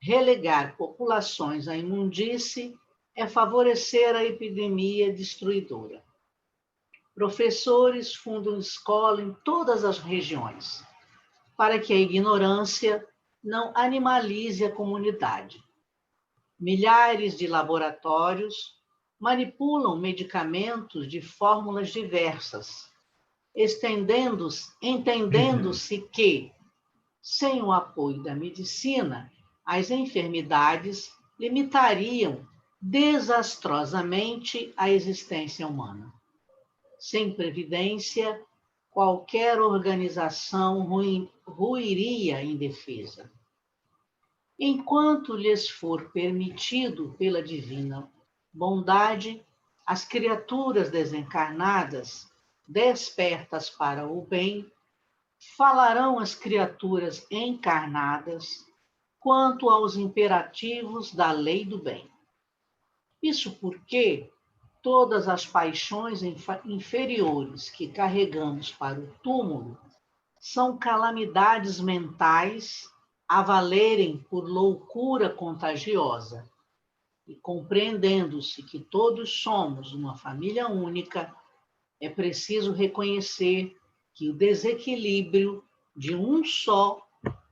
[SPEAKER 3] relegar populações à imundície é favorecer a epidemia destruidora. Professores fundam escola em todas as regiões, para que a ignorância não animalize a comunidade. Milhares de laboratórios manipulam medicamentos de fórmulas diversas, entendendo-se que, sem o apoio da medicina, as enfermidades limitariam desastrosamente a existência humana. Sem previdência, qualquer organização ruiria indefesa. Enquanto lhes for permitido pela divina bondade, as criaturas desencarnadas, despertas para o bem, falarão às criaturas encarnadas quanto aos imperativos da lei do bem. Isso porque todas as paixões inferiores que carregamos para o túmulo são calamidades mentais a valerem por loucura contagiosa. E compreendendo-se que todos somos uma família única, é preciso reconhecer que o desequilíbrio de um só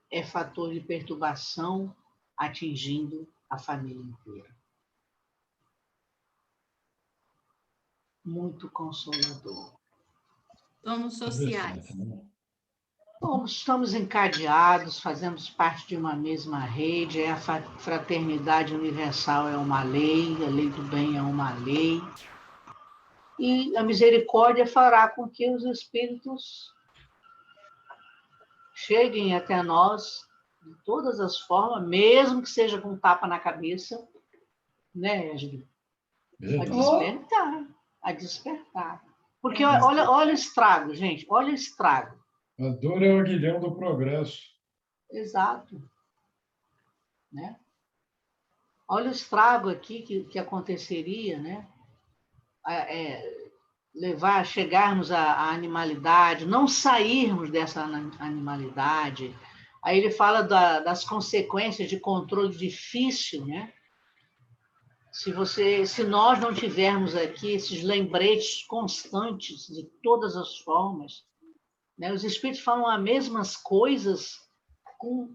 [SPEAKER 3] é fator de perturbação, atingindo a família inteira. Muito consolador.
[SPEAKER 8] Somos sociais.
[SPEAKER 3] Estamos encadeados, fazemos parte de uma mesma rede, a fraternidade universal é uma lei, a lei do bem é uma lei, e a misericórdia fará com que os espíritos cheguem até nós de todas as formas, mesmo que seja com um tapa na cabeça, né, Esdras? A despertar. Porque olha o estrago, gente, olha o estrago.
[SPEAKER 1] A dor é o aguilhão do progresso.
[SPEAKER 3] Exato. Né? Olha o estrago aqui que aconteceria, né? Chegarmos à animalidade, não sairmos dessa animalidade. Aí ele fala das consequências de controle difícil, né? Se nós não tivermos aqui esses lembretes constantes de todas as formas, né? Os espíritos falam as mesmas coisas com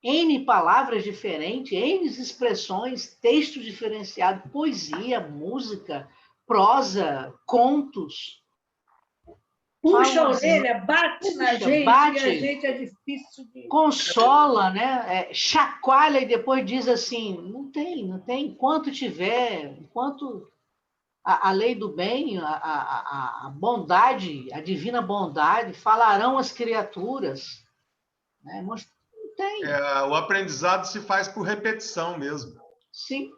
[SPEAKER 3] N palavras diferentes, N expressões, texto diferenciado, poesia, música, prosa, contos.
[SPEAKER 9] Puxa a orelha, bate na gente,
[SPEAKER 3] bate,
[SPEAKER 9] e a gente é difícil de...
[SPEAKER 3] Consola, né? Chacoalha e depois diz assim, não tem. Enquanto tiver, enquanto a lei do bem, a bondade, a divina bondade, falarão as criaturas. Né? Mas não tem.
[SPEAKER 2] O aprendizado se faz por repetição mesmo.
[SPEAKER 3] Sim.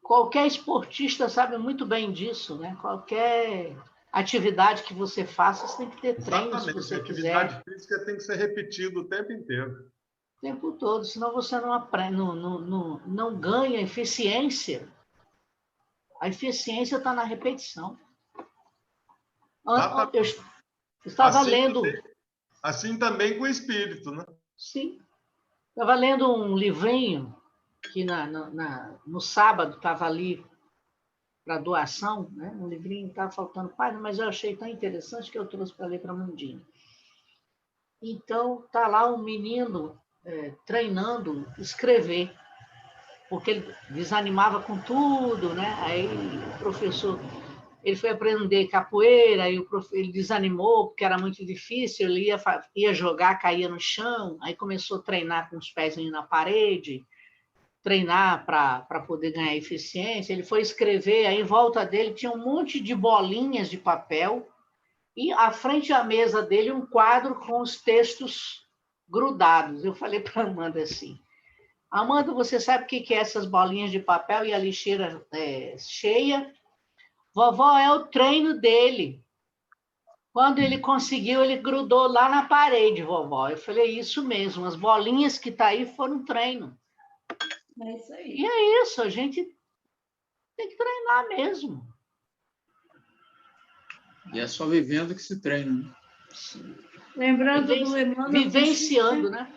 [SPEAKER 3] Qualquer esportista sabe muito bem disso, né? Qualquer atividade que você faça, você tem que ter treino, se
[SPEAKER 2] Exatamente.
[SPEAKER 3] você
[SPEAKER 2] A
[SPEAKER 3] quiser,
[SPEAKER 2] atividade física tem que ser repetida o tempo inteiro.
[SPEAKER 3] o tempo todo, senão você não aprende, não ganha eficiência. A eficiência está na repetição. Eu estava lendo...
[SPEAKER 2] Assim também com o espírito, né?
[SPEAKER 3] Sim. Estava lendo um livrinho que no sábado estava ali para doação, né? Um livrinho estava faltando página, mas eu achei tão interessante que eu trouxe para ler para a Mundinha. Então, está lá um menino treinando escrever, porque ele desanimava com tudo, né? Aí o professor, ele foi aprender capoeira, aí ele desanimou porque era muito difícil, ele ia jogar, caía no chão, aí começou a treinar com os pezinhos na parede, treinar para poder ganhar eficiência. Ele foi escrever, aí em volta dele tinha um monte de bolinhas de papel e à frente da mesa dele um quadro com os textos grudados. Eu falei para a Amanda assim: Amanda, você sabe o que é essas bolinhas de papel e a lixeira cheia? Vovó, é o treino dele. Quando ele conseguiu, ele grudou lá na parede, vovó. Eu falei, isso mesmo, as bolinhas que estão aí foram treino.
[SPEAKER 6] É isso aí.
[SPEAKER 3] E é isso, a gente tem que treinar mesmo.
[SPEAKER 5] E é só vivendo que se treina, né?
[SPEAKER 9] Lembrando do Emmanuel
[SPEAKER 3] vivenciando, né?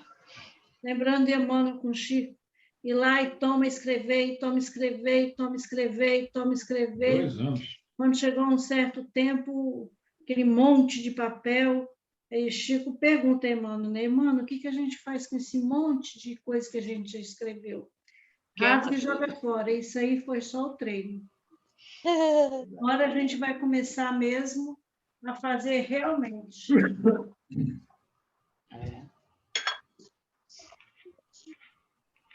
[SPEAKER 9] Lembrando de Emmanuel com Chico. Ir lá e toma escrever, e toma escrever, e toma escrever, e toma escrever.
[SPEAKER 1] 2 anos.
[SPEAKER 9] Quando chegou um certo tempo, aquele monte de papel, aí Chico pergunta a Emmanuel, né? Emmanuel, o que a gente faz com esse monte de coisa que a gente já escreveu? Rasga e joga fora. Isso aí foi só o treino. Agora a gente vai começar mesmo a fazer realmente.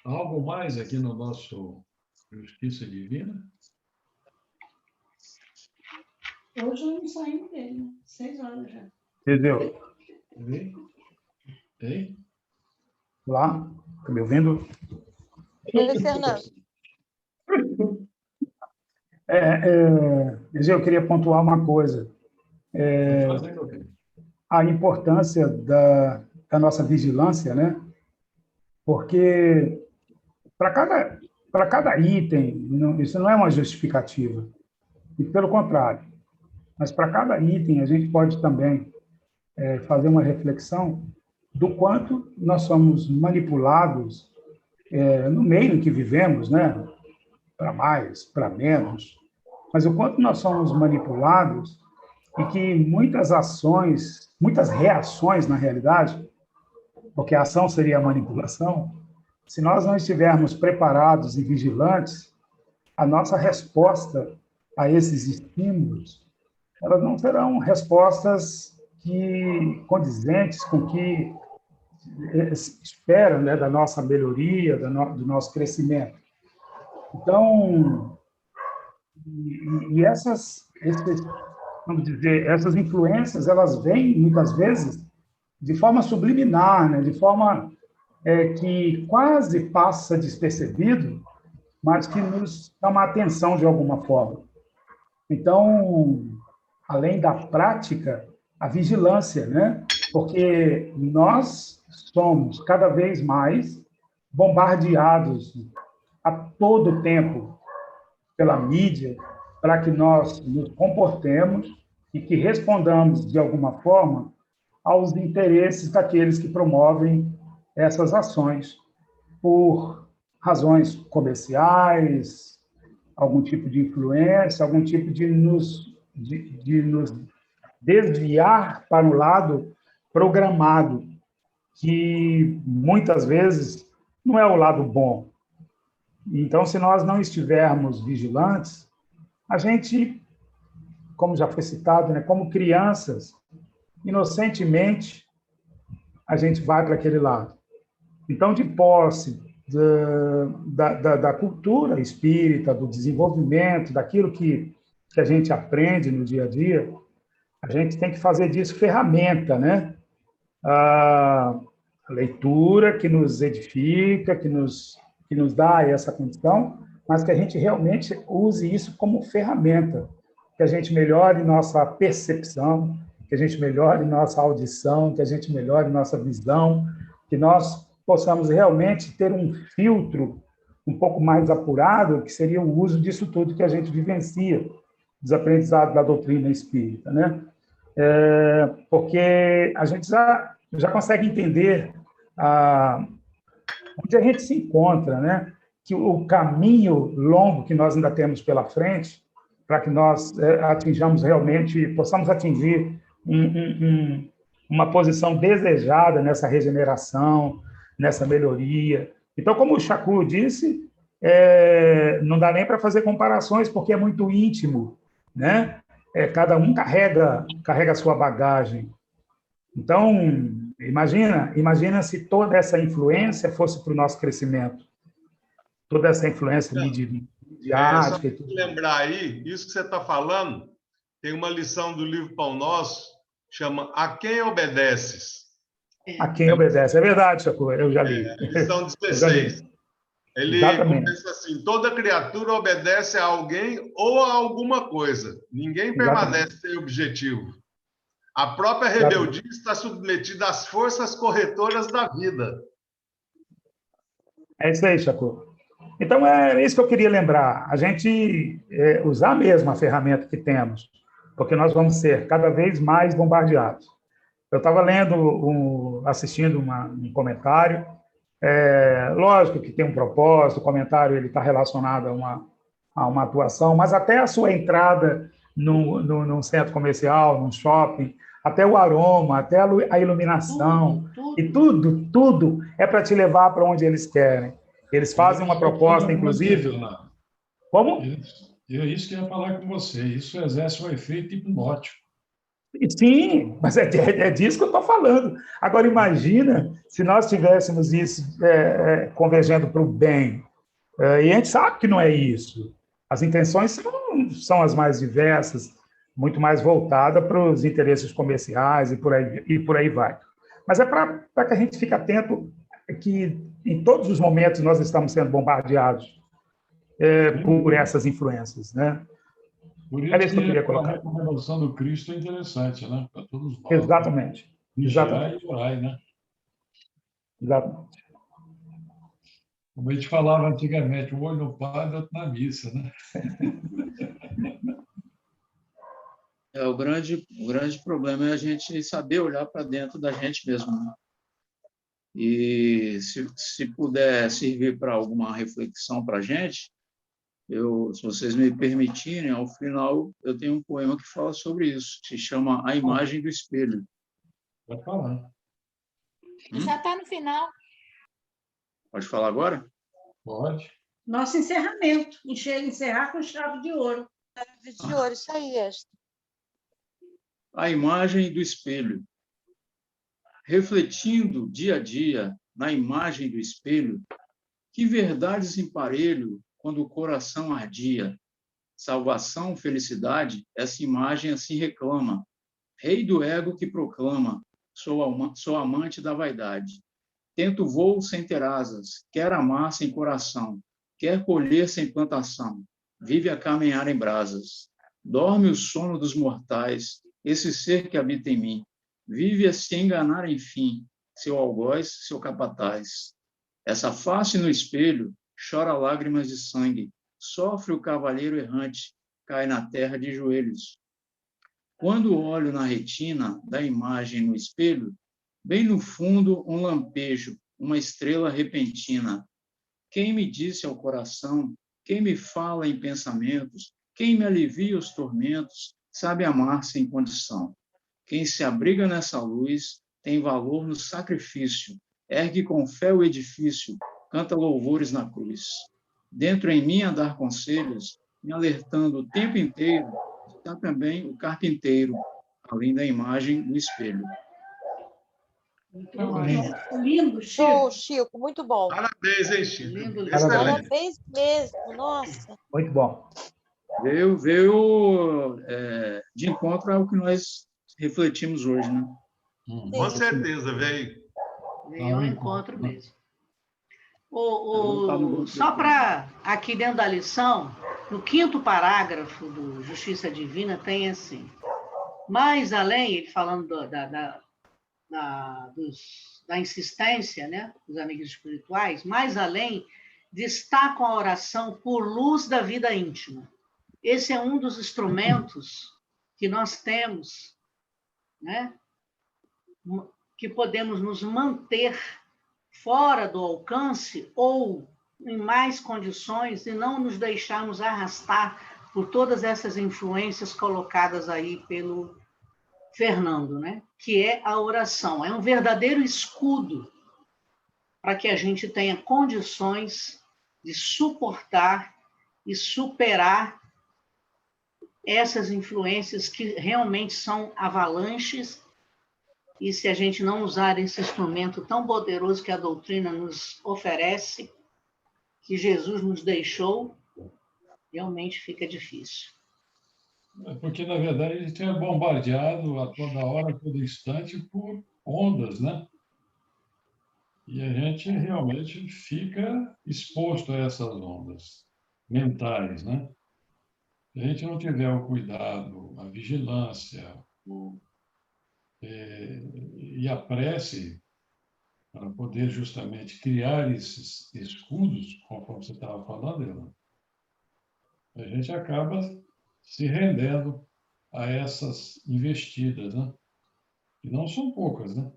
[SPEAKER 1] Algo mais aqui no nosso Justiça Divina?
[SPEAKER 9] Hoje eu não saímos dele, né? 6 horas já.
[SPEAKER 11] Entendeu?
[SPEAKER 1] Ei?
[SPEAKER 11] Lá, está me ouvindo?
[SPEAKER 4] Oi, Fernando.
[SPEAKER 11] Eu queria pontuar uma coisa. A importância da nossa vigilância, né? Porque para cada item, isso não é uma justificativa. E pelo contrário. Mas para cada item, a gente pode também fazer uma reflexão do quanto nós somos manipulados no meio em que vivemos, né? Para mais, para menos, mas o quanto nós somos manipulados e que muitas ações, muitas reações, na realidade, porque a ação seria a manipulação, se nós não estivermos preparados e vigilantes, a nossa resposta a esses estímulos, elas não serão respostas condizentes com o que espera, né, da nossa melhoria, do nosso crescimento. Então, vamos dizer, essas influências, elas vêm, muitas vezes, de forma subliminar, né? De forma que quase passa despercebido, mas que nos chama a atenção de alguma forma. Então, além da prática, a vigilância, né? Porque nós somos cada vez mais bombardeados a todo tempo pela mídia para que nós nos comportemos e que respondamos de alguma forma aos interesses daqueles que promovem essas ações por razões comerciais, algum tipo de influência, algum tipo de nos desviar para um lado programado, que muitas vezes não é o lado bom. Então, se nós não estivermos vigilantes, a gente, como já foi citado, né, como crianças, inocentemente, a gente vai para aquele lado. Então, de posse da cultura espírita, do desenvolvimento, daquilo que a gente aprende no dia a dia, a gente tem que fazer disso ferramenta, né? A leitura que nos edifica, que nos dá essa condição, mas que a gente realmente use isso como ferramenta, que a gente melhore nossa percepção, que a gente melhore nossa audição, que a gente melhore nossa visão, que nós possamos realmente ter um filtro um pouco mais apurado, que seria o uso disso tudo que a gente vivencia, dos aprendizados da doutrina espírita, né? Porque a gente já consegue entender onde a gente se encontra, né? Que o caminho longo que nós ainda temos pela frente, para que nós atinjamos realmente, possamos atingir uma posição desejada nessa regeneração, nessa melhoria. Então, como o Chacu disse, não dá nem para fazer comparações, porque é muito íntimo, né? Cada um carrega a sua bagagem. Então, imagina se toda essa influência fosse para o nosso crescimento, toda essa influência midiática e tudo.
[SPEAKER 2] Só para lembrar aí, isso que você está falando, tem uma lição do livro Pão Nosso, chama A Quem Obedeces?
[SPEAKER 11] A quem obedece. É verdade, Chacu, eu já li.
[SPEAKER 2] Lição 16. Ele começa assim: toda criatura obedece a alguém ou a alguma coisa. Ninguém permanece sem objetivo. A própria rebeldia está submetida às forças corretoras da vida.
[SPEAKER 11] É isso aí, Chacu. Então, é isso que eu queria lembrar. A gente usar mesmo a ferramenta que temos, porque nós vamos ser cada vez mais bombardeados. Eu estava assistindo um comentário. Lógico que tem um propósito, o comentário está relacionado a uma atuação, mas até a sua entrada num centro comercial, num shopping, até o aroma, até a iluminação, e tudo é para te levar para onde eles querem. Eles fazem uma proposta, inclusive... Como?
[SPEAKER 1] Isso que eu ia falar com você. Isso exerce um efeito hipnótico.
[SPEAKER 11] Sim, mas é disso que eu estou falando. Agora, imagina se nós tivéssemos isso convergendo para o bem. E a gente sabe que não é isso. As intenções são as mais diversas, muito mais voltadas para os interesses comerciais e por aí vai. Mas é para que a gente fique atento que, em todos os momentos, nós estamos sendo bombardeados por essas influências, né?
[SPEAKER 1] Por isso que a recomendação do Cristo é interessante, né? Para todos nós.
[SPEAKER 11] Exatamente.
[SPEAKER 1] Vigiar e orar, né?
[SPEAKER 11] Exatamente.
[SPEAKER 1] Como a gente falava antigamente, um olho no padre, outro na missa, né?
[SPEAKER 5] O grande problema é a gente saber olhar para dentro da gente mesmo, né? E se puder servir para alguma reflexão para a gente, se vocês me permitirem, ao final eu tenho um poema que fala sobre isso, que se chama A Imagem do Espelho.
[SPEAKER 1] Pode falar.
[SPEAKER 8] Já está no final.
[SPEAKER 5] Pode falar agora?
[SPEAKER 1] Pode.
[SPEAKER 3] Nosso encerramento. Encerrar com chave de ouro.
[SPEAKER 4] Chave de ouro, isso aí, esta.
[SPEAKER 5] A imagem do espelho. Refletindo dia a dia na imagem do espelho, que verdades em parelho quando o coração ardia. Salvação, felicidade, essa imagem assim reclama. Rei do ego que proclama, sou amante da vaidade. Tento voo sem ter asas, quer amar sem coração, quer colher sem plantação, vive a caminhar em brasas. Dorme o sono dos mortais, esse ser que habita em mim, vive a se enganar enfim, seu algoz, seu capataz. Essa face no espelho chora lágrimas de sangue, sofre o cavaleiro errante, cai na terra de joelhos. Quando olho na retina da imagem no espelho, bem no fundo um lampejo, uma estrela repentina. Quem me disse ao coração, quem me fala em pensamentos, quem me alivia os tormentos, sabe amar sem condição. Quem se abriga nessa luz tem valor no sacrifício, ergue com fé o edifício, canta louvores na cruz. Dentro em mim a dar conselhos, me alertando o tempo inteiro, está também o carpinteiro, além da imagem do espelho.
[SPEAKER 3] Lindo, Chico.
[SPEAKER 4] Oh, Chico, muito bom.
[SPEAKER 2] Parabéns, hein, Chico?
[SPEAKER 3] Lindo, lindo.
[SPEAKER 4] Parabéns mesmo, nossa.
[SPEAKER 11] Muito bom.
[SPEAKER 5] Veio de encontro ao que nós refletimos hoje, né?
[SPEAKER 2] Com certeza, veio.
[SPEAKER 3] Veio ao encontro mesmo. Só para, aqui dentro da lição, No 5º parágrafo do Justiça Divina tem assim, mais além, ele falando da insistência, né, dos amigos espirituais, mais além, destacam a oração por luz da vida íntima. Esse é um dos instrumentos que nós temos, né, que podemos nos manter fora do alcance ou em mais condições e não nos deixarmos arrastar por todas essas influências colocadas aí pelo Fernando, né? Que é a oração. É um verdadeiro escudo para que a gente tenha condições de suportar e superar essas influências que realmente são avalanches. E se a gente não usar esse instrumento tão poderoso que a doutrina nos oferece, que Jesus nos deixou, realmente fica difícil.
[SPEAKER 1] Porque, na verdade, a gente é bombardeado a toda hora, a todo instante, por ondas, né? E a gente realmente fica exposto a essas ondas mentais, né? Se a gente não tiver o cuidado, a vigilância e a prece para poder justamente criar esses escudos, conforme você estava falando, Helena, a gente acaba se rendendo a essas investidas, né? E não são poucas, né?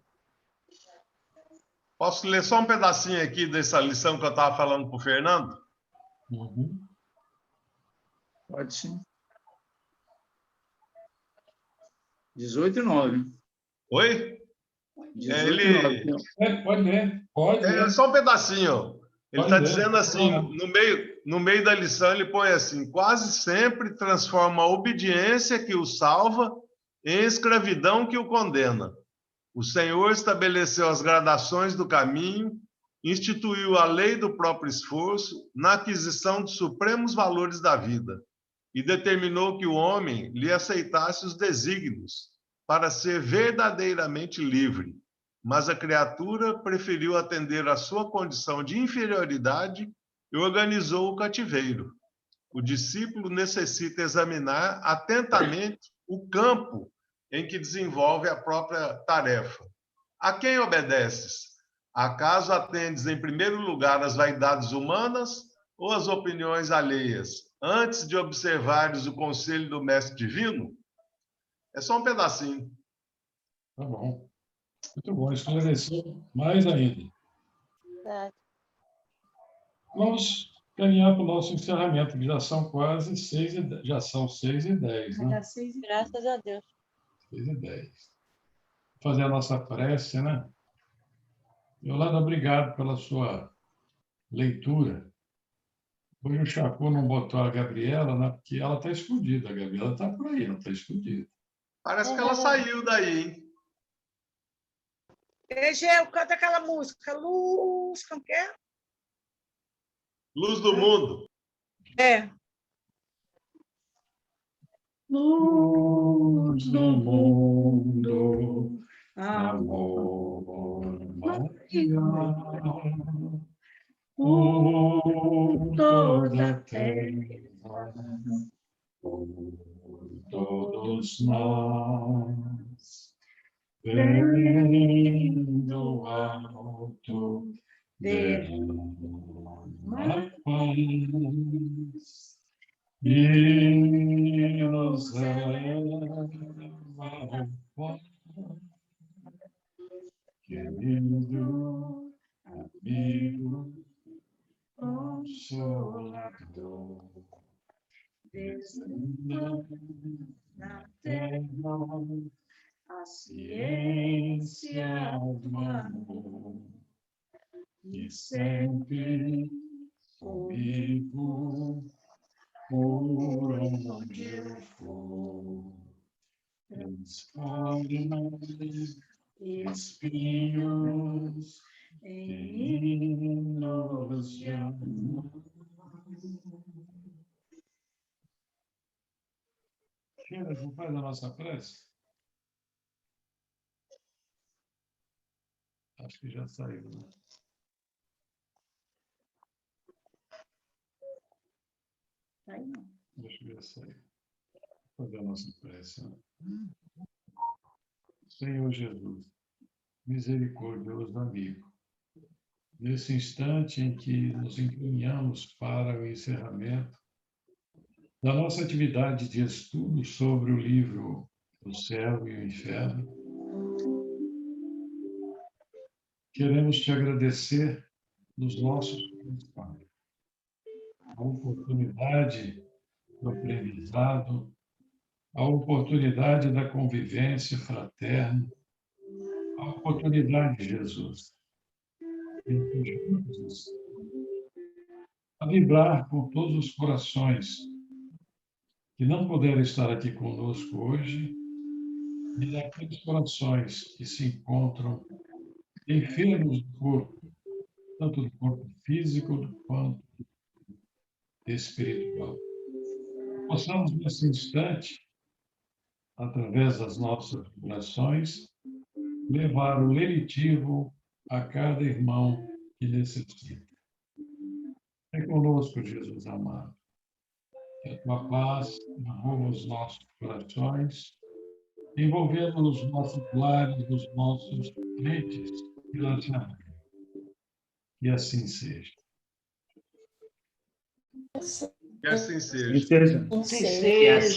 [SPEAKER 2] Posso ler só um pedacinho aqui dessa lição que eu estava falando para o Fernando?
[SPEAKER 1] Uhum.
[SPEAKER 5] Pode sim. 18:09.
[SPEAKER 2] Oi?
[SPEAKER 5] 18:09.
[SPEAKER 1] Pode ler, pode ler.
[SPEAKER 2] Só um pedacinho. Ele
[SPEAKER 1] Pode
[SPEAKER 2] está
[SPEAKER 1] ler.
[SPEAKER 2] dizendo assim, no meio da lição, ele põe assim, quase sempre transforma a obediência que o salva em escravidão que o condena. O Senhor estabeleceu as gradações do caminho, instituiu a lei do próprio esforço na aquisição dos supremos valores da vida e determinou que o homem lhe aceitasse os desígnios para ser verdadeiramente livre. Mas a criatura preferiu atender à sua condição de inferioridade e organizou o cativeiro. O discípulo necessita examinar atentamente o campo em que desenvolve a própria tarefa. A quem obedeces? Acaso atendes em primeiro lugar às vaidades humanas ou às opiniões alheias, antes de observares o conselho do Mestre Divino? É só um pedacinho.
[SPEAKER 1] Tá bom. Muito bom, esclareceu mais ainda. Vamos caminhar para o nosso encerramento, que já são quase 6h10, né?
[SPEAKER 4] Graças a Deus.
[SPEAKER 1] 6h10. Fazer a nossa prece, né? Yolanda, obrigado pela sua leitura. Hoje o Chaco não botou a Gabriela, né? Porque ela está escondida. A Gabriela está por aí, ela está escondida.
[SPEAKER 2] Parece que ela saiu daí, hein?
[SPEAKER 9] Egeu, canta aquela música. Luz, como que é?
[SPEAKER 2] Luz do mundo.
[SPEAKER 9] É.
[SPEAKER 1] Luz do mundo, amor maior, por toda a terra, por todos nós, vem do alto, derrama paz. E nos leva ao pó, querido amigo, consolador, descendendo na terra a ciência do amor, e sempre comigo. Por onde eu for, transforma espinhos em hinos de amor. Sheila, não faz a nossa prece? Acho que já saiu, né? Deixa eu ver se aí. Vou fazer a nossa prece. Né? Senhor Jesus, misericordioso amigo, nesse instante em que nos encaminhamos para o encerramento da nossa atividade de estudo sobre o livro O Céu e o Inferno, queremos te agradecer nos nossos corações a oportunidade do aprendizado, a oportunidade da convivência fraterna, a oportunidade, Jesus, de juntos a vibrar com todos os corações que não puderam estar aqui conosco hoje, e daqueles corações que se encontram enfermos do corpo, tanto do corpo físico quanto espiritual. Possamos, nesse instante, através das nossas orações, levar o lenitivo a cada irmão que necessita. É conosco, Jesus amado. Que a tua paz envolva os nossos corações, envolvendo os nossos lares, os nossos entes e relacionamentos. Que assim seja.
[SPEAKER 2] Que assim seja.
[SPEAKER 3] Assim seja.